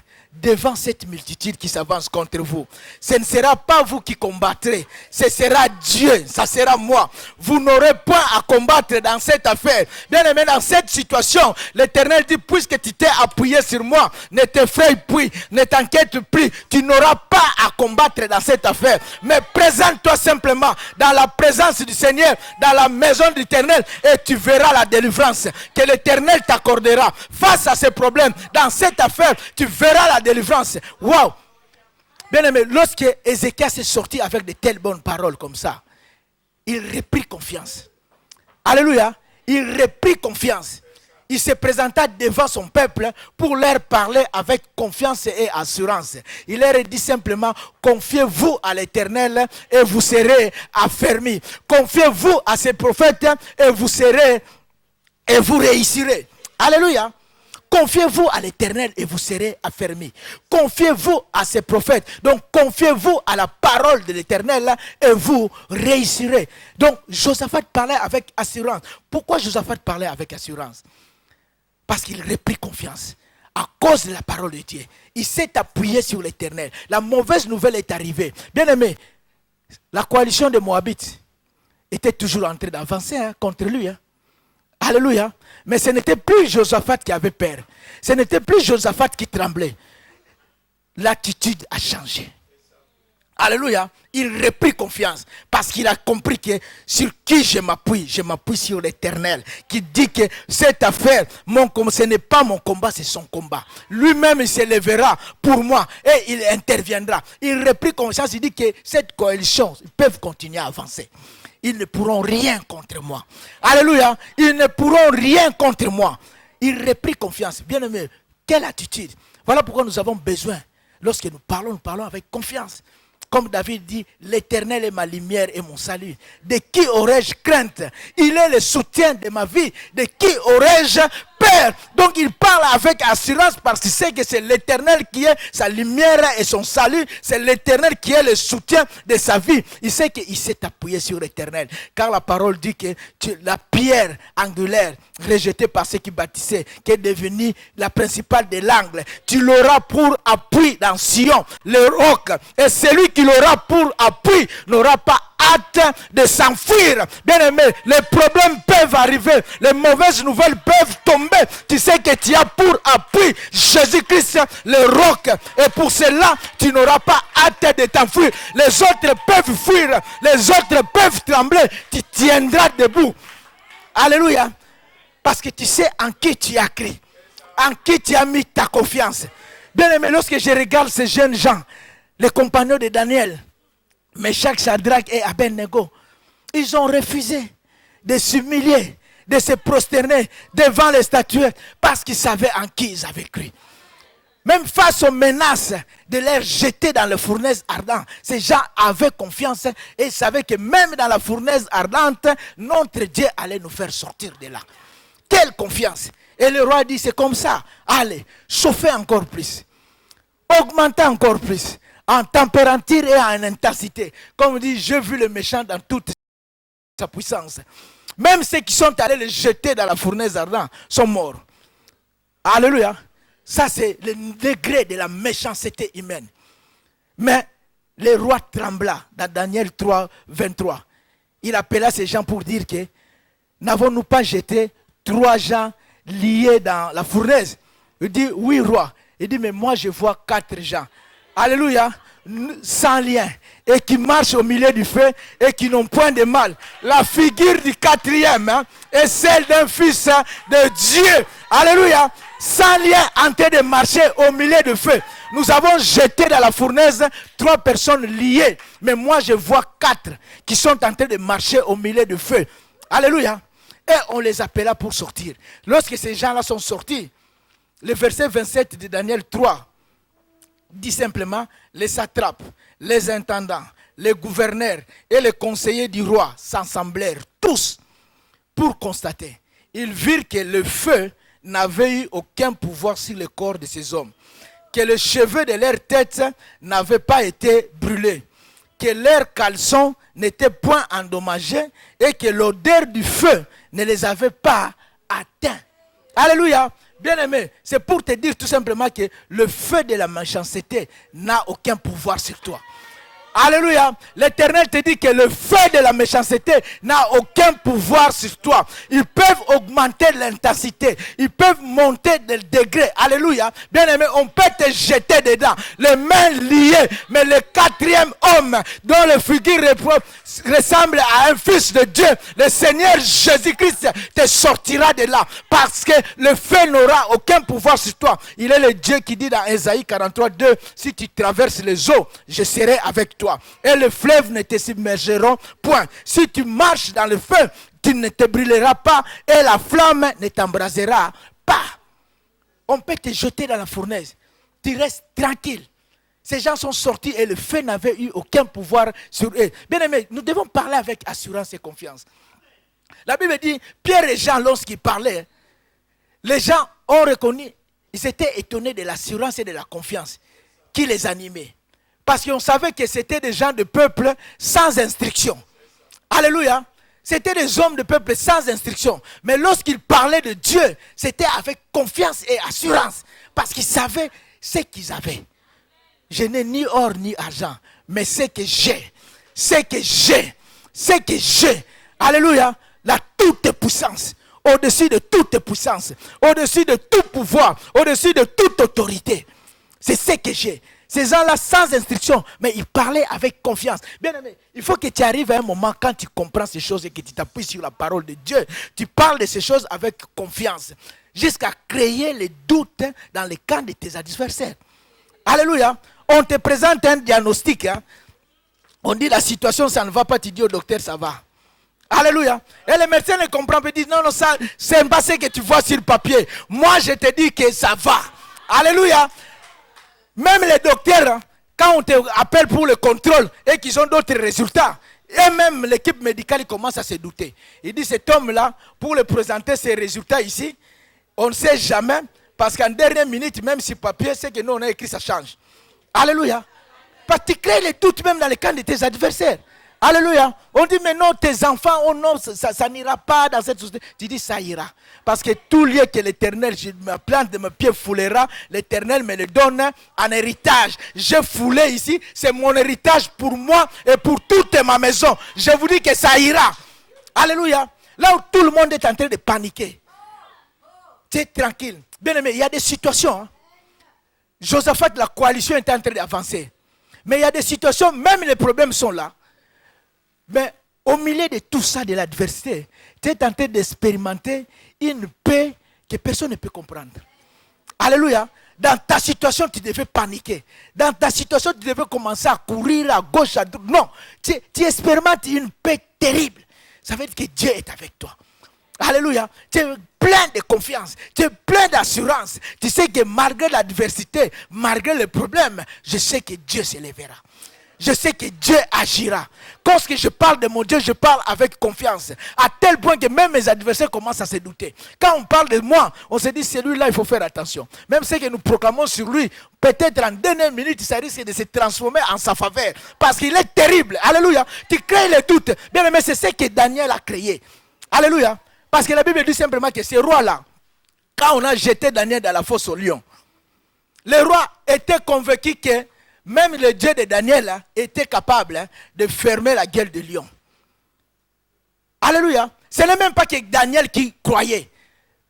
devant cette multitude qui s'avance contre vous. Ce ne sera pas vous qui combattrez, ce sera Dieu, ça sera moi. Vous n'aurez point à combattre dans cette affaire. Bien aimé, dans cette situation, l'Éternel dit, puisque tu t'es appuyé sur moi, ne t'effraie plus, ne t'inquiète plus, tu n'auras pas à combattre dans cette affaire. Mais présente-toi simplement dans la présence du Seigneur, dans la maison de l'Éternel, et tu verras la délivrance que l'Éternel t'accordera. Face à ces problèmes, dans cette affaire, tu verras la délivrance. Waouh! Bien aimé, lorsque Ézéchias est sorti avec de telles bonnes paroles comme ça, il reprit confiance. Alléluia! Il reprit confiance. Il se présenta devant son peuple pour leur parler avec confiance et assurance. Il leur a dit simplement, confiez-vous à l'Éternel et vous serez affermis. Confiez-vous à ses prophètes et vous réussirez. Alléluia! Confiez-vous à l'Éternel et vous serez affermis. Confiez-vous à ses prophètes. Donc, confiez-vous à la parole de l'Éternel et vous réussirez. Donc, Josaphat parlait avec assurance. Pourquoi Josaphat parlait avec assurance? Parce qu'il reprit confiance. À cause de la parole de Dieu. Il s'est appuyé sur l'Éternel. La mauvaise nouvelle est arrivée. Bien aimé, la coalition des Moabites était toujours en train d'avancer contre lui. Alléluia. Mais ce n'était plus Josaphat qui avait peur. Ce n'était plus Josaphat qui tremblait. L'attitude a changé. Alléluia. Il reprit confiance parce qu'il a compris que sur qui je m'appuie sur l'Éternel qui dit que cette affaire, ce n'est pas mon combat, c'est son combat. Lui-même, il se lèvera pour moi et il interviendra. Il reprit confiance, il dit que cette coalition, ils peuvent continuer à avancer. Ils ne pourront rien contre moi. Alléluia. Ils ne pourront rien contre moi. Il reprit confiance. Bien aimé, quelle attitude. Voilà pourquoi nous avons besoin, lorsque nous parlons avec confiance. Comme David dit, l'Éternel est ma lumière et mon salut. De qui aurais-je crainte? Il est le soutien de ma vie. De qui aurais-je peur? Donc il parle avec assurance parce qu'il sait que c'est l'Éternel qui est sa lumière et son salut. C'est l'Éternel qui est le soutien de sa vie. Il sait qu'il s'est appuyé sur l'Éternel. Car la parole dit que la pierre angulaire rejetée par ceux qui bâtissaient, qui est devenue la principale de l'angle, tu l'auras pour appui dans Sion, le roc. Et celui qui l'aura pour appui n'aura pas hâte de s'enfuir. Bien aimé, les problèmes peuvent arriver, les mauvaises nouvelles peuvent tomber. Tu sais que tu as pour appui Jésus-Christ, le roc. Et pour cela, tu n'auras pas hâte de t'enfuir. Les autres peuvent fuir, les autres peuvent trembler. Tu tiendras debout. Alléluia. Parce que tu sais en qui tu as cru, en qui tu as mis ta confiance. Bien aimé, lorsque je regarde ces jeunes gens, les compagnons de Daniel, Meshach, Shadrach et Abednego, ils ont refusé de s'humilier, de se prosterner devant les statuettes parce qu'ils savaient en qui ils avaient cru. Même face aux menaces de les jeter dans la fournaise ardente, ces gens avaient confiance et savaient que même dans la fournaise ardente, notre Dieu allait nous faire sortir de là. Quelle confiance! Et le roi dit, c'est comme ça, allez, chauffez encore plus, augmentez encore plus, en température et en intensité. Comme dit, j'ai vu le méchant dans toute sa puissance. Même ceux qui sont allés le jeter dans la fournaise ardente sont morts. Alléluia. Ça, c'est le degré de la méchanceté humaine. Mais le roi trembla dans Daniel 3, 23. Il appela ces gens pour dire que n'avons-nous pas jeté 3 gens liés dans la fournaise? Il dit, oui, roi. Il dit, mais moi, je vois 4 gens. Alléluia. Sans lien. Et qui marchent au milieu du feu et qui n'ont point de mal. La figure du 4e est celle d'un fils de Dieu. Alléluia. Sans lien, en train de marcher au milieu du feu. Nous avons jeté dans la fournaise 3 personnes liées. Mais moi, je vois 4 qui sont en train de marcher au milieu du feu. Alléluia. Et on les appela pour sortir. Lorsque ces gens-là sont sortis, le verset 27 de Daniel 3 dit simplement, les satrapes, les intendants, les gouverneurs et les conseillers du roi s'assemblèrent tous pour constater. Ils virent que le feu n'avait eu aucun pouvoir sur le corps de ces hommes, que les cheveux de leur tête n'avaient pas été brûlés, que leurs caleçons n'étaient point endommagés et que l'odeur du feu ne les avait pas atteints. Alléluia. Bien-aimé, c'est pour te dire tout simplement que le feu de la méchanceté n'a aucun pouvoir sur toi. Alléluia. L'Éternel te dit que le feu de la méchanceté n'a aucun pouvoir sur toi. Ils peuvent augmenter l'intensité. Ils peuvent monter le degré. Alléluia. Bien aimé, on peut te jeter dedans. Les mains liées. Mais le 4e homme dont le figure ressemble à un fils de Dieu, le Seigneur Jésus-Christ te sortira de là. Parce que le feu n'aura aucun pouvoir sur toi. Il est le Dieu qui dit dans Ésaïe 43, 2, si tu traverses les eaux, je serai avec toi. Et le fleuve ne te submergeront point. Si tu marches dans le feu, tu ne te brûleras pas et la flamme ne t'embrasera pas. On peut te jeter dans la fournaise. Tu restes tranquille. Ces gens sont sortis et le feu n'avait eu aucun pouvoir sur eux. Bien aimé, nous devons parler avec assurance et confiance. La Bible dit, Pierre et Jean, lorsqu'ils parlaient, les gens ont reconnu, ils étaient étonnés de l'assurance et de la confiance qui les animait. Parce qu'on savait que c'était des gens de peuple sans instruction. Alléluia. C'était des hommes de peuple sans instruction. Mais lorsqu'ils parlaient de Dieu, c'était avec confiance et assurance. Parce qu'ils savaient ce qu'ils avaient. Je n'ai ni or ni argent. Mais ce que j'ai. Ce que j'ai. Ce que j'ai. Alléluia. La toute puissance. Au-dessus de toute puissance. Au-dessus de tout pouvoir. Au-dessus de toute autorité. C'est ce que j'ai. Ces gens-là sans instruction, mais ils parlaient avec confiance. Bien aimé, il faut que tu arrives à un moment quand tu comprends ces choses et que tu t'appuies sur la parole de Dieu. Tu parles de ces choses avec confiance. Jusqu'à créer les doutes dans le camp de tes adversaires. Alléluia. On te présente un diagnostic. On dit la situation, ça ne va pas. Tu dis au docteur, ça va. Alléluia. Et les médecins ne comprennent pas. Ils disent, non, non, ça, c'est pas ce que tu vois sur le papier. Moi, je te dis que ça va. Alléluia. Même les docteurs, quand on t'appelle pour le contrôle et qu'ils ont d'autres résultats, et même l'équipe médicale il commence à se douter. Il dit cet homme-là, pour le présenter ses résultats ici, on ne sait jamais, parce qu'en dernière minute, même si papier, c'est que nous on a écrit, ça change. Alléluia. Parce que tu crées les doutes même dans les camps de tes adversaires. Alléluia. On dit, mais non, tes enfants, oh non, ça n'ira pas dans cette société. Tu dis, ça ira. Parce que tout lieu que l'Éternel, je me plante de mes pieds foulera, l'Éternel me le donne en héritage. J'ai foulé ici, c'est mon héritage pour moi et pour toute ma maison. Je vous dis que ça ira. Alléluia. Là où tout le monde est en train de paniquer. Tu es tranquille. Bien aimé, il y a des situations. Josaphat, la coalition est en train d'avancer. Mais il y a des situations, même les problèmes sont là. Mais au milieu de tout ça, de l'adversité, tu es en train d'expérimenter une paix que personne ne peut comprendre. Alléluia. Dans ta situation, tu devais paniquer. Dans ta situation, tu devais commencer à courir à gauche, à droite. Non, tu expérimentes une paix terrible. Ça veut dire que Dieu est avec toi. Alléluia. Tu es plein de confiance. Tu es plein d'assurance. Tu sais que malgré l'adversité, malgré les problèmes, je sais que Dieu se lèvera. Je sais que Dieu agira. Quand je parle de mon Dieu, je parle avec confiance. À tel point que même mes adversaires commencent à se douter. Quand on parle de moi, on se dit, celui-là, il faut faire attention. Même ce que nous proclamons sur lui, peut-être en dernière minute, ça risque de se transformer en sa faveur. Parce qu'il est terrible. Alléluia. Tu crées les doutes. Bien aimé, c'est ce que Daniel a créé. Alléluia. Parce que la Bible dit simplement que ce roi-là, quand on a jeté Daniel dans la fosse au lion, Le roi était convaincu que même le Dieu de Daniel était capable de fermer la gueule de lion. Alléluia. Ce n'est même pas que Daniel qui croyait.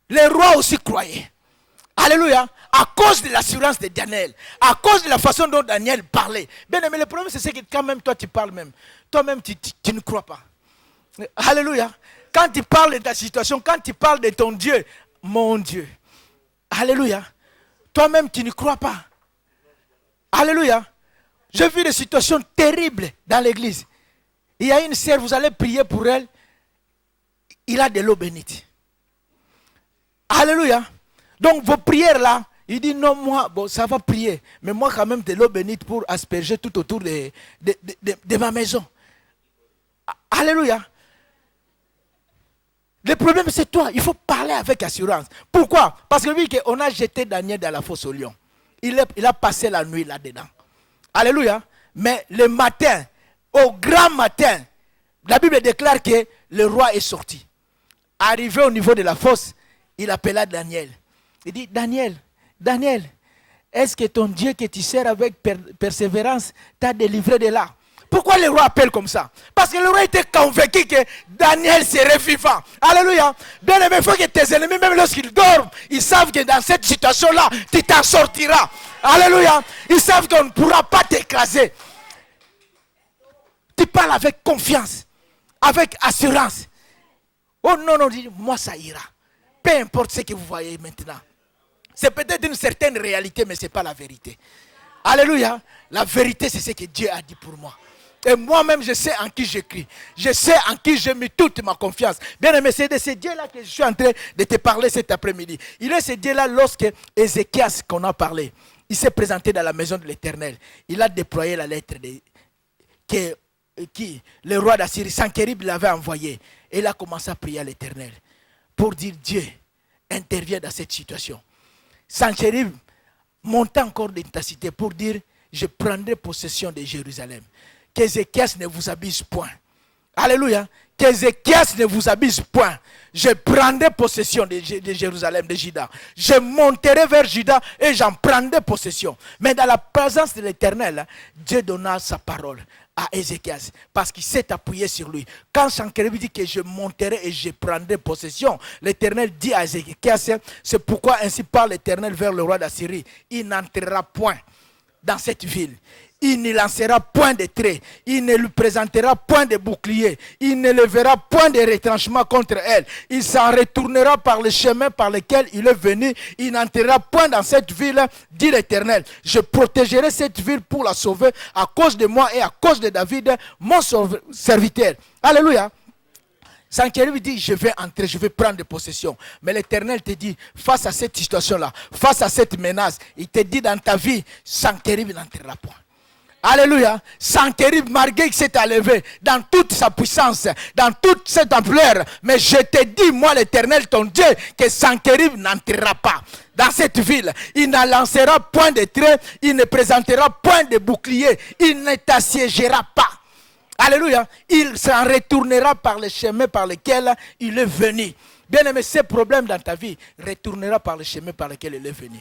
Le roi aussi croyait. Alléluia. À cause de l'assurance de Daniel. À cause de la façon dont Daniel parlait. Bien aimé, le problème c'est que quand même toi tu parles même. Toi-même tu ne crois pas. Alléluia. Quand tu parles de ta situation, quand tu parles de ton Dieu, mon Dieu. Alléluia. Toi-même tu ne crois pas. Alléluia. J'ai vu des situations terribles dans l'église. Il y a une sœur, vous allez prier pour elle. Il a de l'eau bénite. Alléluia. Donc vos prières là, il dit non, moi, bon, ça va prier. Mais moi quand même de l'eau bénite pour asperger tout autour de ma maison. Alléluia. Le problème c'est toi, il faut parler avec assurance. Pourquoi? Parce que oui, on a jeté Daniel dans la fosse au lion. Il a passé la nuit là-dedans. Alléluia. Mais le matin, au grand matin, la Bible déclare que le roi est sorti. Arrivé au niveau de la fosse, il appela Daniel. Il dit, Daniel, est-ce que ton Dieu que tu sers avec persévérance t'a délivré de là? Pourquoi le roi appelle comme ça? Parce que le roi était convaincu que Daniel serait vivant. Alléluia. Bien aimé, il faut que tes ennemis, même lorsqu'ils dorment, ils savent que dans cette situation-là, tu t'en sortiras. Alléluia. Ils savent qu'on ne pourra pas t'écraser. Tu parles avec confiance, avec assurance. Oh non, non, moi ça ira. Peu importe ce que vous voyez maintenant. C'est peut-être une certaine réalité, mais ce n'est pas la vérité. Alléluia. La vérité, c'est ce que Dieu a dit pour moi. Et moi-même, je sais en qui j'écris. Je sais en qui j'ai mis toute ma confiance. Bien aimé, c'est de ce Dieu-là que je suis en train de te parler cet après-midi. Il est ce Dieu-là lorsque Ézéchias, qu'on a parlé, il s'est présenté dans la maison de l'Éternel. Il a déployé la lettre que le roi d'Assyrie, Sanchérib, l'avait envoyée. Et il a commencé à prier à l'Éternel pour dire Dieu, intervient dans cette situation. Sanchérib montait encore d'intensité pour dire je prendrai possession de Jérusalem. Qu'Ézéchias ne vous abuse point. Alléluia. Qu'Ézéchias ne vous abuse point. Je prendrai possession de Jérusalem, de Juda. Je monterai vers Juda et j'en prendrai possession. Mais dans la présence de l'Éternel, Dieu donna sa parole à Ézéchias parce qu'il s'est appuyé sur lui. Quand Sanchérib dit que je monterai et je prendrai possession, l'Éternel dit à Ézéchias, c'est pourquoi ainsi parle l'Éternel vers le roi d'Assyrie. Il n'entrera point dans cette ville. Il ne lancera point de traits. Il ne lui présentera point de bouclier. Il ne levera point de retranchement contre elle. Il s'en retournera par le chemin par lequel il est venu. Il n'entrera point dans cette ville, dit l'Éternel. Je protégerai cette ville pour la sauver à cause de moi et à cause de David, mon serviteur. Alléluia. Sanchérib dit, je vais entrer, je vais prendre possession. Mais l'Éternel te dit, face à cette situation-là, face à cette menace, il te dit dans ta vie, Sanchérib n'entrera point. Alléluia. Sanchérib, malgré qu'il s'est élevé dans toute sa puissance, dans toute cette ampleur. Mais je te dis, moi l'Éternel, ton Dieu, que Sanchérib n'entrera pas dans cette ville. Il ne lancera point de traits, il ne présentera point de bouclier, il ne t'assiégera pas. Alléluia. Il s'en retournera par le chemin par lequel il est venu. Bien aimé, ces problèmes dans ta vie retournera par le chemin par lequel il est venu.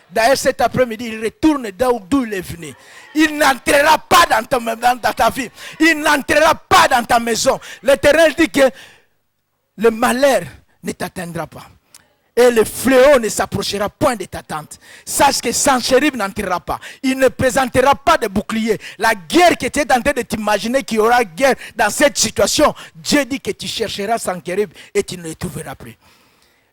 D'ailleurs, cet après-midi, il retourne d'où il est venu. Il n'entrera pas dans ta vie. Il n'entrera pas dans ta maison. L'Éternel dit que le malheur ne t'atteindra pas. Et le fléau ne s'approchera point de ta tente. Sache que Sanchérib n'entrera pas. Il ne présentera pas de bouclier. La guerre que tu es en train de t'imaginer qu'il y aura guerre dans cette situation, Dieu dit que tu chercheras Sanchérib et tu ne le trouveras plus.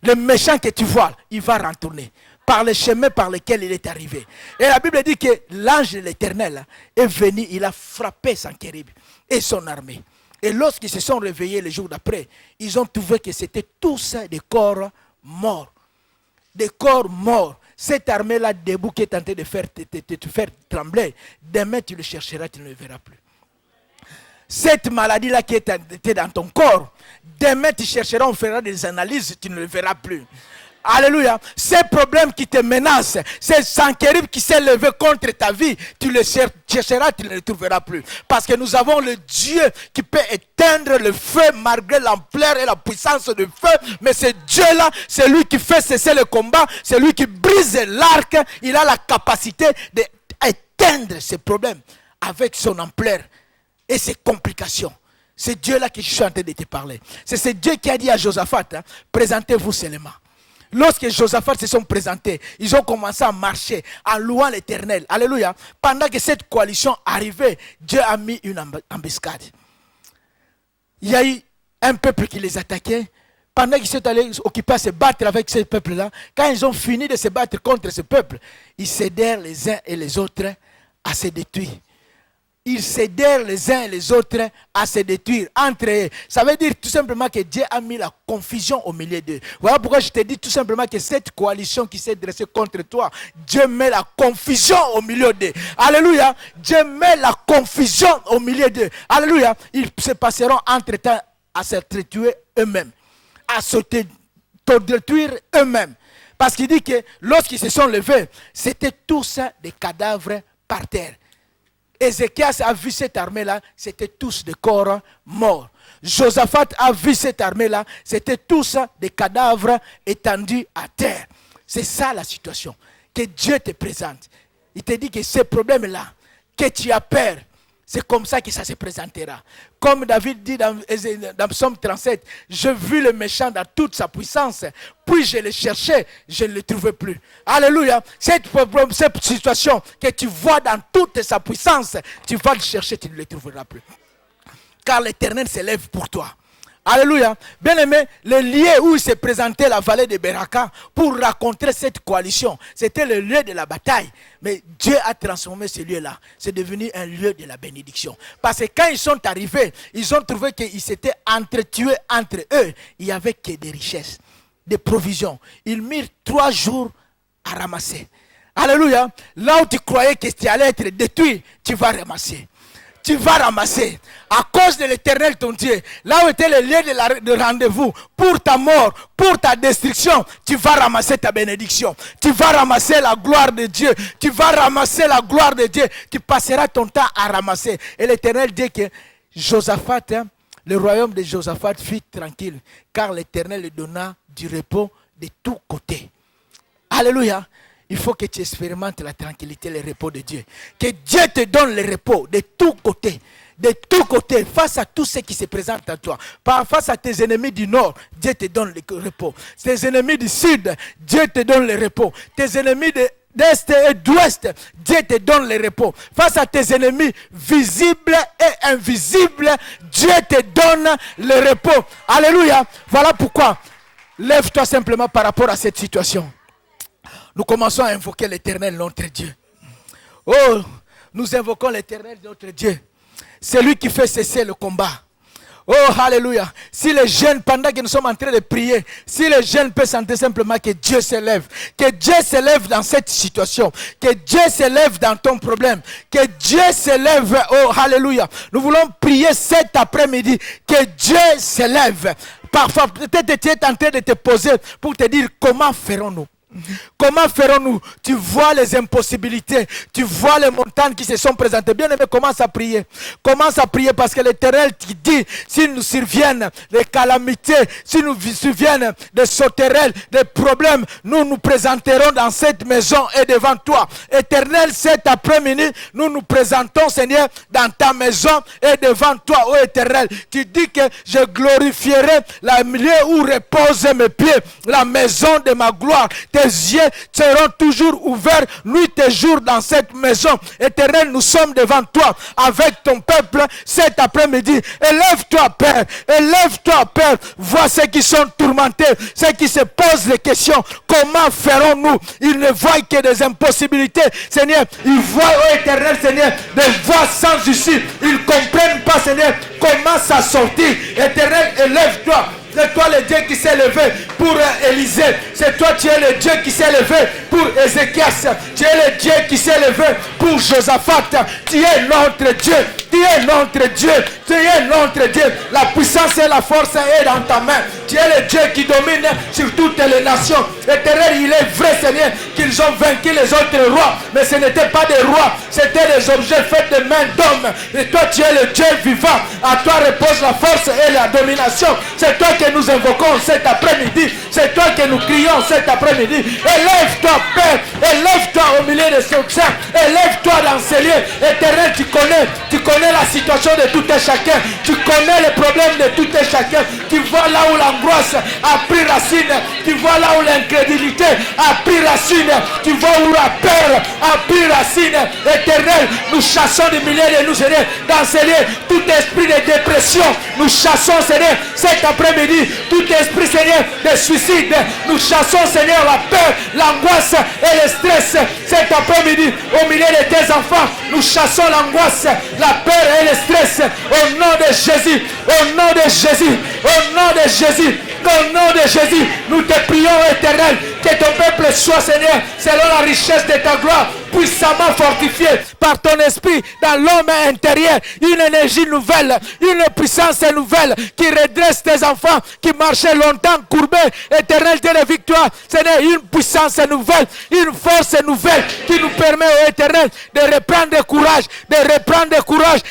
Le méchant que tu vois, il va retourner par le chemin par lequel il est arrivé. Et la Bible dit que l'ange de l'Éternel est venu, il a frappé Sanchérib et son armée. Et lorsqu'ils se sont réveillés le jour d'après, ils ont trouvé que c'était tous des corps morts. Des corps morts. Cette armée-là debout qui est tentée de te faire trembler, demain tu le chercheras, tu ne le verras plus. Cette maladie-là qui était dans ton corps, demain tu chercheras, on fera des analyses, tu ne le verras plus. Alléluia. Ces problèmes qui te menacent, ces Sanchérib qui s'est levé contre ta vie, tu les chercheras, tu ne les trouveras plus. Parce que nous avons le Dieu qui peut éteindre le feu malgré l'ampleur et la puissance du feu. Mais ce Dieu-là, c'est lui qui fait cesser le combat, c'est lui qui brise l'arc. Il a la capacité d'éteindre ces problèmes avec son ampleur et ses complications. C'est Dieu-là que je suis en train de te parler. C'est ce Dieu qui a dit à Josaphat, présentez-vous seulement. Lorsque Josaphat se sont présentés, ils ont commencé à marcher en louant l'Éternel. Alléluia. Pendant que cette coalition arrivait, Dieu a mis une embuscade. Il y a eu un peuple qui les attaquait. Pendant qu'ils sont allés occuper à se battre avec ce peuple-là, quand ils ont fini de se battre contre ce peuple, ils s'aidèrent les uns et les autres à se détruire. Ils s'aidèrent les uns et les autres à se détruire entre eux. Ça veut dire tout simplement que Dieu a mis la confusion au milieu d'eux. Voilà pourquoi je te dis tout simplement que cette coalition qui s'est dressée contre toi, Dieu met la confusion au milieu d'eux. Alléluia. Dieu met la confusion au milieu d'eux. Alléluia. Ils se passeront entre-temps à se détruire eux-mêmes. À se détruire eux-mêmes. Parce qu'il dit que lorsqu'ils se sont levés, c'était tous des cadavres par terre. Ézéchias a vu cette armée-là, c'était tous des corps morts. Josaphat a vu cette armée-là, c'était tous des cadavres étendus à terre. C'est ça la situation que Dieu te présente. Il te dit que ces problèmes-là, que tu as peur, c'est comme ça que ça se présentera. Comme David dit dans Psaume 37, je vis le méchant dans toute sa puissance, puis je le cherchais, je ne le trouvais plus. Alléluia. Cette situation que tu vois dans toute sa puissance, tu vas le chercher, tu ne le trouveras plus. Car l'Éternel s'élève pour toi. Alléluia. Bien aimé, le lieu où il s'est présenté la vallée de Beraka pour raconter cette coalition, c'était le lieu de la bataille. Mais Dieu a transformé ce lieu-là. C'est devenu un lieu de la bénédiction. Parce que quand ils sont arrivés, ils ont trouvé qu'ils s'étaient entretués entre eux. Il n'y avait que des richesses, des provisions. Ils mirent 3 jours à ramasser. Alléluia. Là où tu croyais que tu allais être détruit, tu vas ramasser. Tu vas ramasser à cause de l'Éternel ton Dieu. Là où était le lieu de rendez-vous pour ta mort, pour ta destruction, tu vas ramasser ta bénédiction. Tu vas ramasser la gloire de Dieu. Tu vas ramasser la gloire de Dieu. Tu passeras ton temps à ramasser. Et l'Éternel dit que Josaphat, le royaume de Josaphat fut tranquille, car l'Éternel lui donna du repos de tous côtés. Alléluia. Il faut que tu expérimentes la tranquillité, le repos de Dieu. Que Dieu te donne le repos de tous côtés. De tous côtés, face à tout ce qui se présente à toi. Face à tes ennemis du nord, Dieu te donne le repos. Tes ennemis du sud, Dieu te donne le repos. Tes ennemis d'est et d'ouest, Dieu te donne le repos. Face à tes ennemis visibles et invisibles, Dieu te donne le repos. Alléluia. Voilà pourquoi. Lève-toi simplement par rapport à cette situation. Nous commençons à invoquer l'Éternel, notre Dieu. Oh, nous invoquons l'Éternel, notre Dieu. C'est lui qui fait cesser le combat. Oh, alléluia. Si les jeunes, pendant que nous sommes en train de prier, si les jeunes peuvent sentir simplement que Dieu s'élève, que Dieu s'élève dans cette situation, que Dieu s'élève dans ton problème, que Dieu s'élève, oh, alléluia. Nous voulons prier cet après-midi, que Dieu s'élève. Parfois, peut-être tu es en train de te poser pour te dire comment ferons-nous? Comment ferons-nous? Tu vois les impossibilités, tu vois les montagnes qui se sont présentées. Bien aimé, commence à prier. Commence à prier parce que l'Éternel qui dit, s'il nous surviennent les calamités, s'il nous surviennent des sauterelles, des problèmes, nous nous présenterons dans cette maison et devant toi. Éternel, cet après-midi, nous nous présentons, Seigneur, dans ta maison et devant toi, ô Éternel. Tu dis que je glorifierai le lieu où reposent mes pieds, la maison de ma gloire. Tes yeux seront toujours ouverts nuit et jour dans cette maison. Éternel, nous sommes devant toi avec ton peuple cet après-midi. Élève-toi, Père. Élève-toi, Père. Vois ceux qui sont tourmentés, ceux qui se posent les questions. Comment ferons-nous? Ils ne voient que des impossibilités. Seigneur, ils voient, oh Éternel, Seigneur, des voies sans issue. Ils ne comprennent pas, Seigneur, comment ça sortir. Éternel, élève-toi. C'est toi le Dieu qui s'est levé pour Élisée. C'est toi, tu es le Dieu qui s'est levé pour Ézéchias. Tu es le Dieu qui s'est levé pour Josaphat. Tu es notre Dieu. Tu es notre Dieu. Tu es notre Dieu. La puissance et la force est dans ta main. Tu es le Dieu qui domine sur toutes les nations. Éternel, il est vrai, Seigneur, qu'ils ont vaincu les autres rois. Mais ce n'étaient pas des rois. C'était des objets faits de mains d'hommes. Et toi, tu es le Dieu vivant. À toi repose la force et la domination. C'est toi que nous invoquons cet après-midi. C'est toi que nous crions cet après-midi. Élève-toi, Père. Élève-toi au milieu de ce sein. Élève-toi dans ces lieux. Éternel, tu connais la situation de tout et chacun. Tu connais les problèmes de tout et chacun. Tu vois là où l'angoisse a pris racine. Tu vois là où l'incrédulité a pris racine. Tu vois où la peur a pris racine. Éternel, nous chassons du milieu de nous, Seigneur, dans ces lieux. Tout esprit de dépression, nous chassons, Seigneur, cet après-midi. Tout esprit, Seigneur, de suicide, nous chassons, Seigneur, la peur, l'angoisse et le stress. Cet après-midi, au milieu de tes enfants, nous chassons l'angoisse, la peur et le stress. Au nom de Jésus, au nom de Jésus, au nom de Jésus, au nom de Jésus, nous te prions, Éternel, que ton peuple soit, Seigneur, selon la richesse de ta gloire, puissamment fortifié par ton esprit dans l'homme intérieur. Une énergie nouvelle, une puissance nouvelle qui redresse tes enfants qui marchaient longtemps courbés. Éternel Dieu de victoire, Seigneur, une puissance nouvelle, une force nouvelle qui nous permet, oh Éternel, de reprendre courage,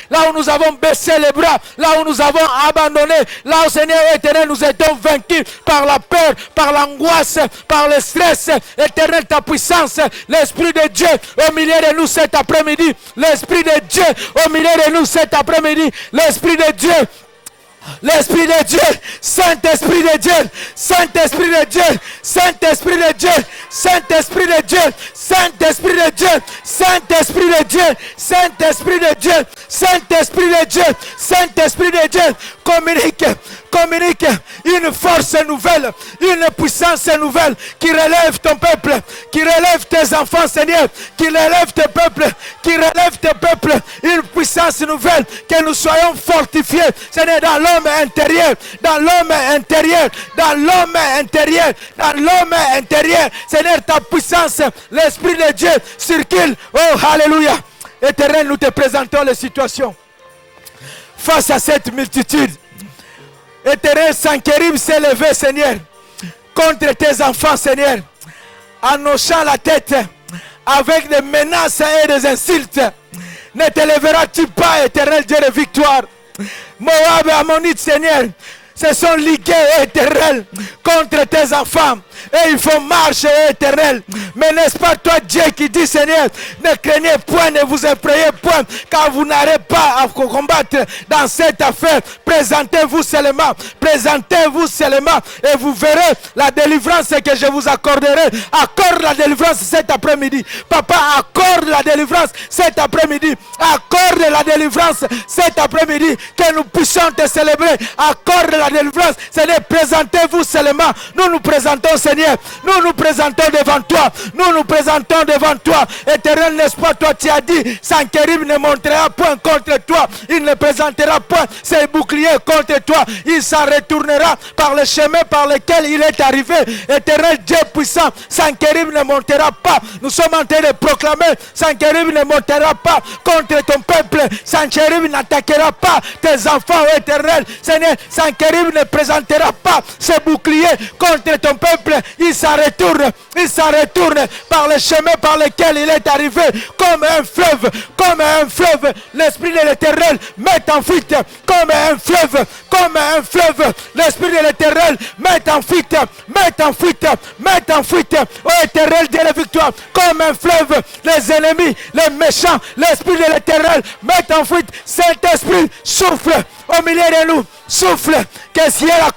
là où nous avons baissé les bras, là où nous avons abandonné, là où, Seigneur éternel, nous étions vaincus par la peur, par l'angoisse, par le stress. Éternel, ta puissance, l'Esprit de Dieu au milieu de nous cet après-midi, l'Esprit de Dieu au milieu de nous cet après-midi, l'Esprit de Dieu. L'Esprit de Dieu, Saint-Esprit de Dieu, Saint-Esprit de Dieu, Saint-Esprit de Dieu, Saint-Esprit de Dieu, Saint-Esprit de Dieu, Saint-Esprit de Dieu, Saint-Esprit de Dieu, Saint-Esprit de Dieu, Saint-Esprit de Dieu, communique une force nouvelle, une puissance nouvelle qui relève ton peuple, qui relève tes enfants, Seigneur, qui relève tes peuples, une puissance nouvelle, que nous soyons fortifiés, Seigneur, dans l'homme intérieur, dans l'homme intérieur, dans l'homme intérieur, dans l'homme intérieur. Seigneur, ta puissance, l'Esprit de Dieu circule. Oh, alléluia. Éternel, nous te présentons les situations. Face à cette multitude, Éternel, Sankérib s'est levé, Seigneur, contre tes enfants, Seigneur, en hochant la tête, avec des menaces et des insultes. Ne te lèveras-tu pas, Éternel Dieu de victoire? Moab et Ammonite, Seigneur, se sont ligués, Éternel, contre tes enfants. Et ils font marche, Éternel. Mais n'est-ce pas toi, Dieu, qui dit, Seigneur, ne craignez point, ne vous effrayez point, car vous n'aurez pas à combattre dans cette affaire. Présentez-vous seulement, et vous verrez la délivrance que je vous accorderai. Accorde la délivrance cet après-midi. Papa, accorde la délivrance cet après-midi. Accorde la délivrance cet après-midi, que nous puissions te célébrer. Accorde la délivrance. Seigneur, présentez-vous seulement. Nous nous présentons, Seigneur, nous nous présentons devant toi. Nous nous présentons devant toi. Éternel, n'est-ce pas, toi tu as dit, Sankérib ne montera point contre toi. Il ne présentera point ses boucliers contre toi. Il s'en retournera par le chemin par lequel il est arrivé. Éternel Dieu puissant, Sankérib ne montera pas. Nous sommes en train de proclamer, Sankérib ne montera pas contre ton peuple. Sankérib n'attaquera pas tes enfants, Éternel. Seigneur, Sankérib ne présentera pas ses boucliers contre ton peuple. Il s'en retourne par le chemin par lequel il est arrivé, comme un fleuve, l'Esprit de l'Éternel met en fuite, comme un fleuve, l'Esprit de l'Éternel met en fuite, ô Éternel de la victoire, comme un fleuve, les ennemis, les méchants, l'Esprit de l'Éternel met en fuite. Saint-Esprit, souffle au milieu de nous, souffle, qu'il y ait la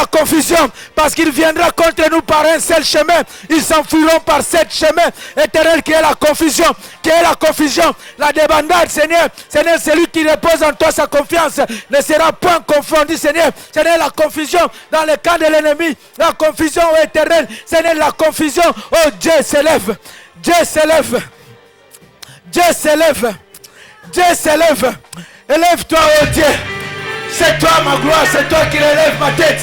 confusion, parce qu'il viendra contre nous par un seul chemin, ils s'enfuiront par sept chemins. Éternel, qu'il y ait la confusion, la débandade, Seigneur, celui qui repose en toi sa confiance ne sera point confondu, Seigneur, la confusion dans le camp de l'ennemi, la confusion, ô Éternel, Seigneur, la confusion, oh Dieu s'élève, élève-toi, oh Dieu. C'est toi ma gloire, c'est toi qui relève ma tête.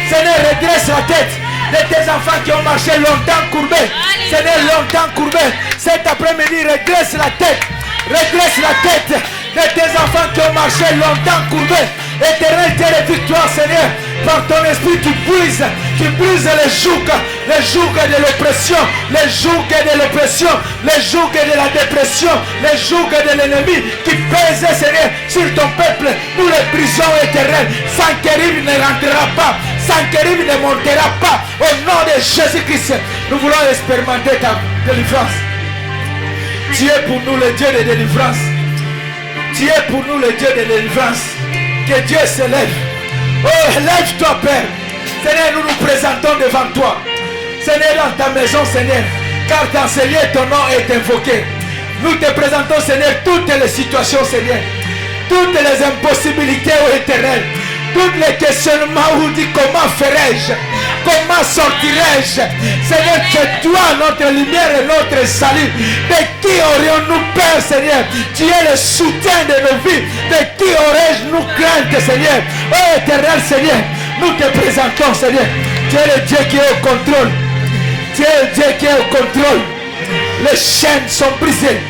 Seigneur, redresse la tête de tes enfants qui ont marché longtemps courbés. Seigneur, longtemps courbés. Cet après-midi, redresse la tête. Redresse la tête de tes enfants qui ont marché longtemps courbés. Éternel Dieu de victoire, Seigneur. Par ton esprit, tu brises les jougs de l'oppression, les jougs de l'oppression, les jougs de la dépression, les jougs de l'ennemi qui pèsent, Seigneur, sur ton peuple. Nous les brisons, éternel. Sanchérib ne rentrera pas, Sanchérib ne montera pas. Au nom de Jésus-Christ, nous voulons expérimenter ta délivrance. Tu es pour nous le Dieu de délivrance. Tu es pour nous le Dieu de délivrance. Que Dieu se lève. Oh, lève-toi, Père. Seigneur, nous nous présentons devant toi. Seigneur, dans ta maison, Seigneur, car dans ce lieu, ton nom est invoqué. Nous te présentons, Seigneur, toutes les situations, Seigneur. Toutes les impossibilités, ô Éternel. Tous les questionnements où on dit comment ferais-je? Comment sortirai-je? Seigneur, c'est toi notre lumière et notre salut. De qui aurions-nous peur, Seigneur? Tu es le soutien de nos vies. De qui aurais-je nous crainte, Seigneur? Oh Éternel Seigneur, nous te présentons, Seigneur. Tu es le Dieu qui est au contrôle. Tu es le Dieu qui est au contrôle. Les chaînes sont brisées.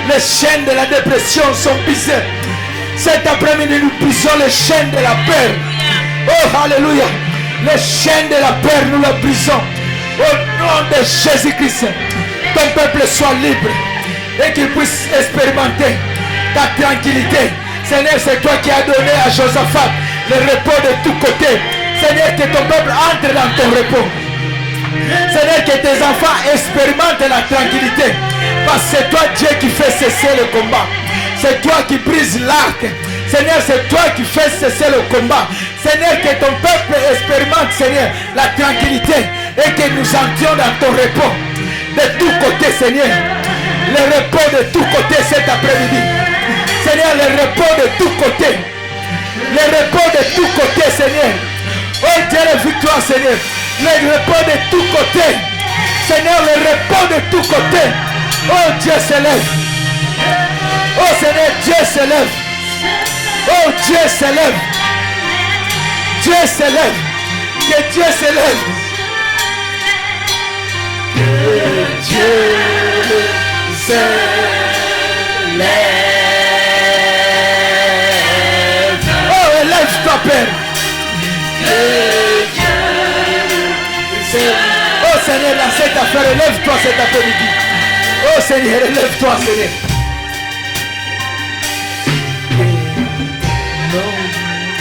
Les chaînes de la dépression sont brisées. Cet après-midi, nous brisons les chaînes de la peur. Oh, alléluia. Les chaînes de la peur, nous les brisons. Au nom de Jésus-Christ, ton peuple soit libre et qu'il puisse expérimenter ta tranquillité. Seigneur, c'est toi qui as donné à Josaphat le repos de tous côtés. Seigneur, que ton peuple entre dans ton repos. Seigneur, que tes enfants expérimentent la tranquillité. Parce que c'est toi, Dieu, qui fait cesser le combat. C'est toi qui brise l'arc. Seigneur, c'est toi qui fais cesser le combat. Seigneur, que ton peuple expérimente, Seigneur, la tranquillité. Et que nous entrions dans ton repos. De tous côtés, Seigneur. Le repos de tous côtés cet après-midi. Seigneur, le repos de tous côtés. Le repos de tous côtés, Seigneur. Oh Dieu, la victoire, Seigneur. Le repos de tous côtés. Seigneur, le repos de tous côtés. Oh Dieu se lève. Oh Seigneur, Dieu se lève. Oh Dieu se lève. Dieu se lève. Que Dieu se lève. Que Dieu se lève. Oh, élève-toi, Père. Que Dieu se lève. Oh Seigneur, dans cette affaire, élève-toi cet après-midi. Oh Seigneur, élève-toi, Seigneur.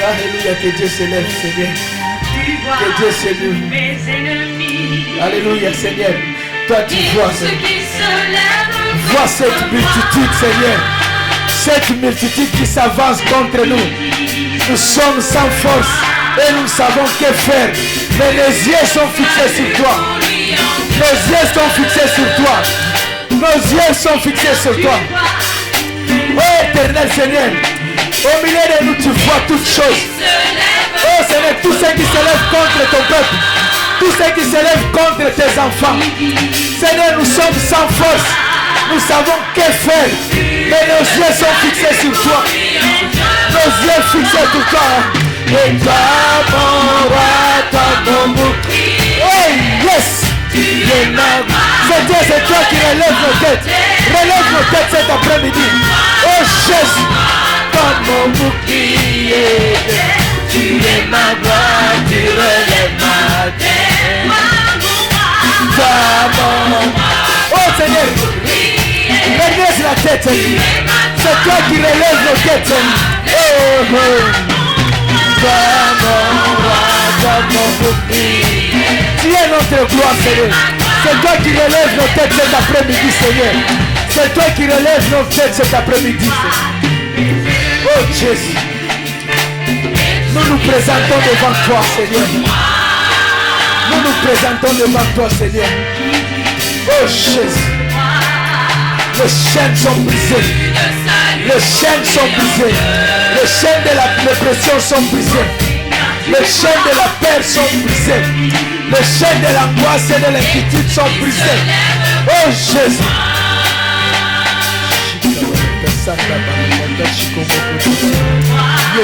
Alléluia, que Dieu se lève, Seigneur. Que Dieu se lève. Alléluia, Seigneur. Toi, tu vois, Seigneur. Vois cette multitude, Seigneur. Cette multitude qui s'avance contre nous. Nous sommes sans force et nous ne savons que faire. Mais les yeux sont fixés sur toi. Nos yeux sont fixés sur toi. Nos yeux sont fixés sur toi. Oh éternel Seigneur, au milieu de nous tu vois toutes choses. Oh Seigneur, tous ceux qui se lèvent contre ton peuple, tous ceux qui se lèvent contre tes enfants. Seigneur, nous sommes sans force. Nous savons que faire. Mais nos yeux sont fixés sur toi. Nos yeux fixés sur toi. Et toi mon roi, toi mon bouclier. Oh yes. C'est Dieu, c'est toi qui relève nos têtes. Relève nos têtes cet après-midi. Oh Jésus, comme mon bouclier. Tu es ma gloire, tu relèves ma tête. Oh Seigneur, redresse la tête, Seigneur. C'est toi qui relèves nos têtes, Seigneur. Oh, oh. Toi mon roi, toi mon bouclier. Tu es notre gloire, Seigneur. C'est toi qui relèves nos têtes cet après-midi, Seigneur. C'est toi qui relèves nos têtes cet après-midi, Seigneur. Oh Jésus, nous nous présentons devant toi, Seigneur. Nous nous présentons devant toi, Seigneur. Oh Jésus, les chaînes sont brisées. Les chaînes sont brisées. Les chaînes de la dépression sont brisées. Les chaînes de la peur sont brisées. Les chaînes de l'angoisse et de l'inquiétude sont brisées. Oh Jésus. Tu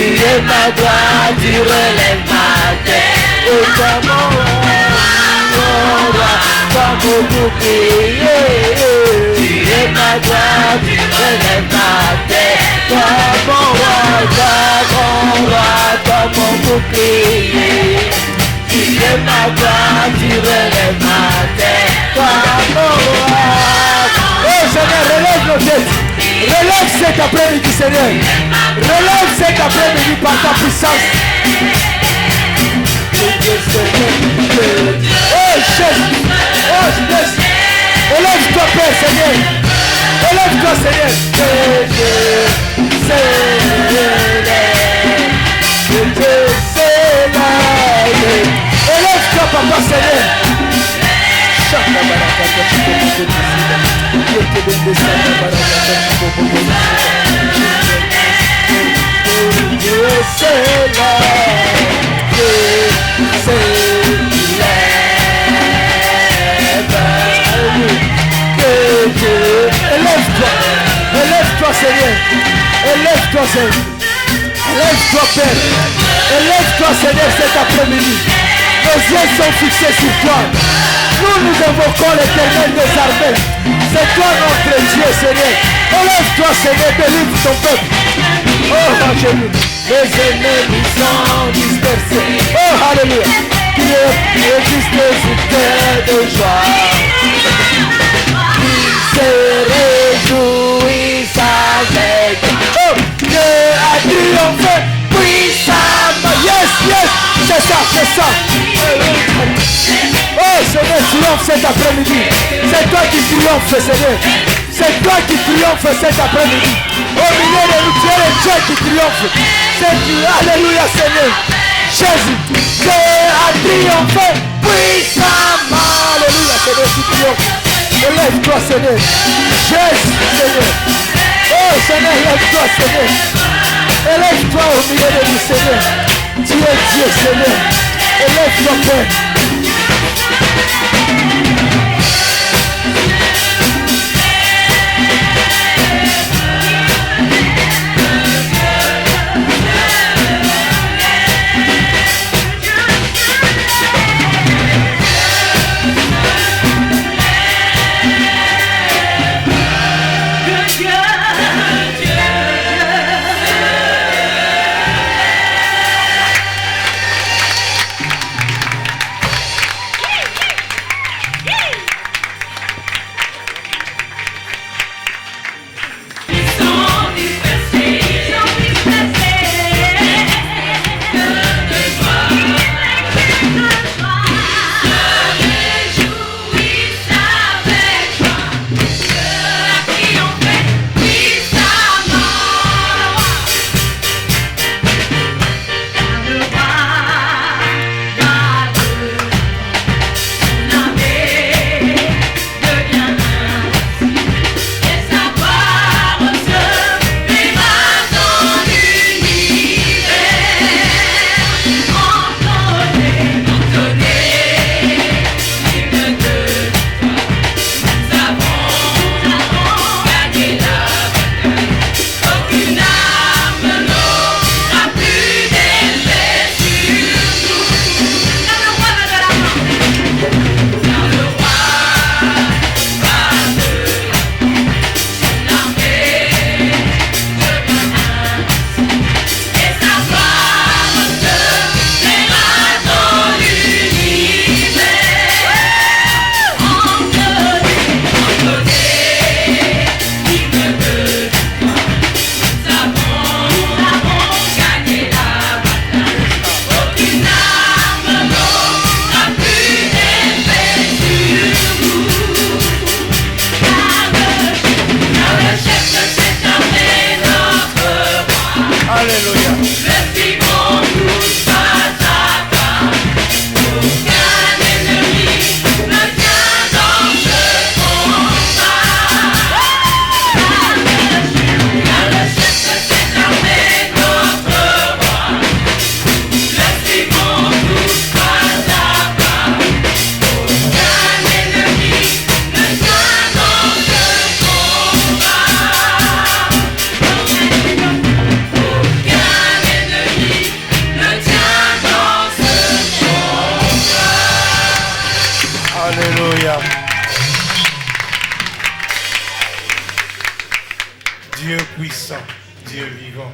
es ma droite, tu relèves ma tête. Et comme mon roi, comme mon bouclier. Tu es ma droite, tu relèves ma tête. Comme mon roi, comme mon bouclier. Tu es ma droite, tu relèves ma tête. Comme mon roi. Oh Seigneur, relève nos têtes. Relève cet après-midi, Seigneur. Relève cet après-midi par ta puissance. Oh Jésus. Oh Jésus. Élève-toi, Père, Seigneur. Élève-toi, Seigneur. Élève-toi, Papa, Seigneur. Élève-toi, élève-toi, Seigneur. Élève-toi, Seigneur. Élève-toi, Père. Élève-toi, Seigneur, cet après-midi. Nos yeux sont fixés sur toi. Nous invoquons l'Éternel des armées. C'est toi notre Dieu, Seigneur. Élève-toi, Seigneur, délivre ton peuple. Oh, Jésus. Les ennemis sont dispersés. Oh, alléluia. Dieu existe des de joie. Ils se réjouissent avec. Oh, Dieu a triomphé puissamment. Yes, yes. C'est ça, c'est ça. Oh Seigneur, triomphe cet après-midi. C'est toi qui triomphes, Seigneur. C'est toi qui triomphes cet après-midi. Au milieu de nous, tu es le Dieu qui triomphe. C'est Dieu. Alléluia, Seigneur. Jésus, Dieu a triomphé puissamment. Alléluia, Seigneur, tu triomphes. Élève-toi, Seigneur. Jésus, Seigneur. Oh Seigneur, élève-toi, Seigneur. Élève-toi au milieu de nous, Seigneur. Tu es Dieu, Seigneur. Élève-toi, Père. puissant, Dieu vivant.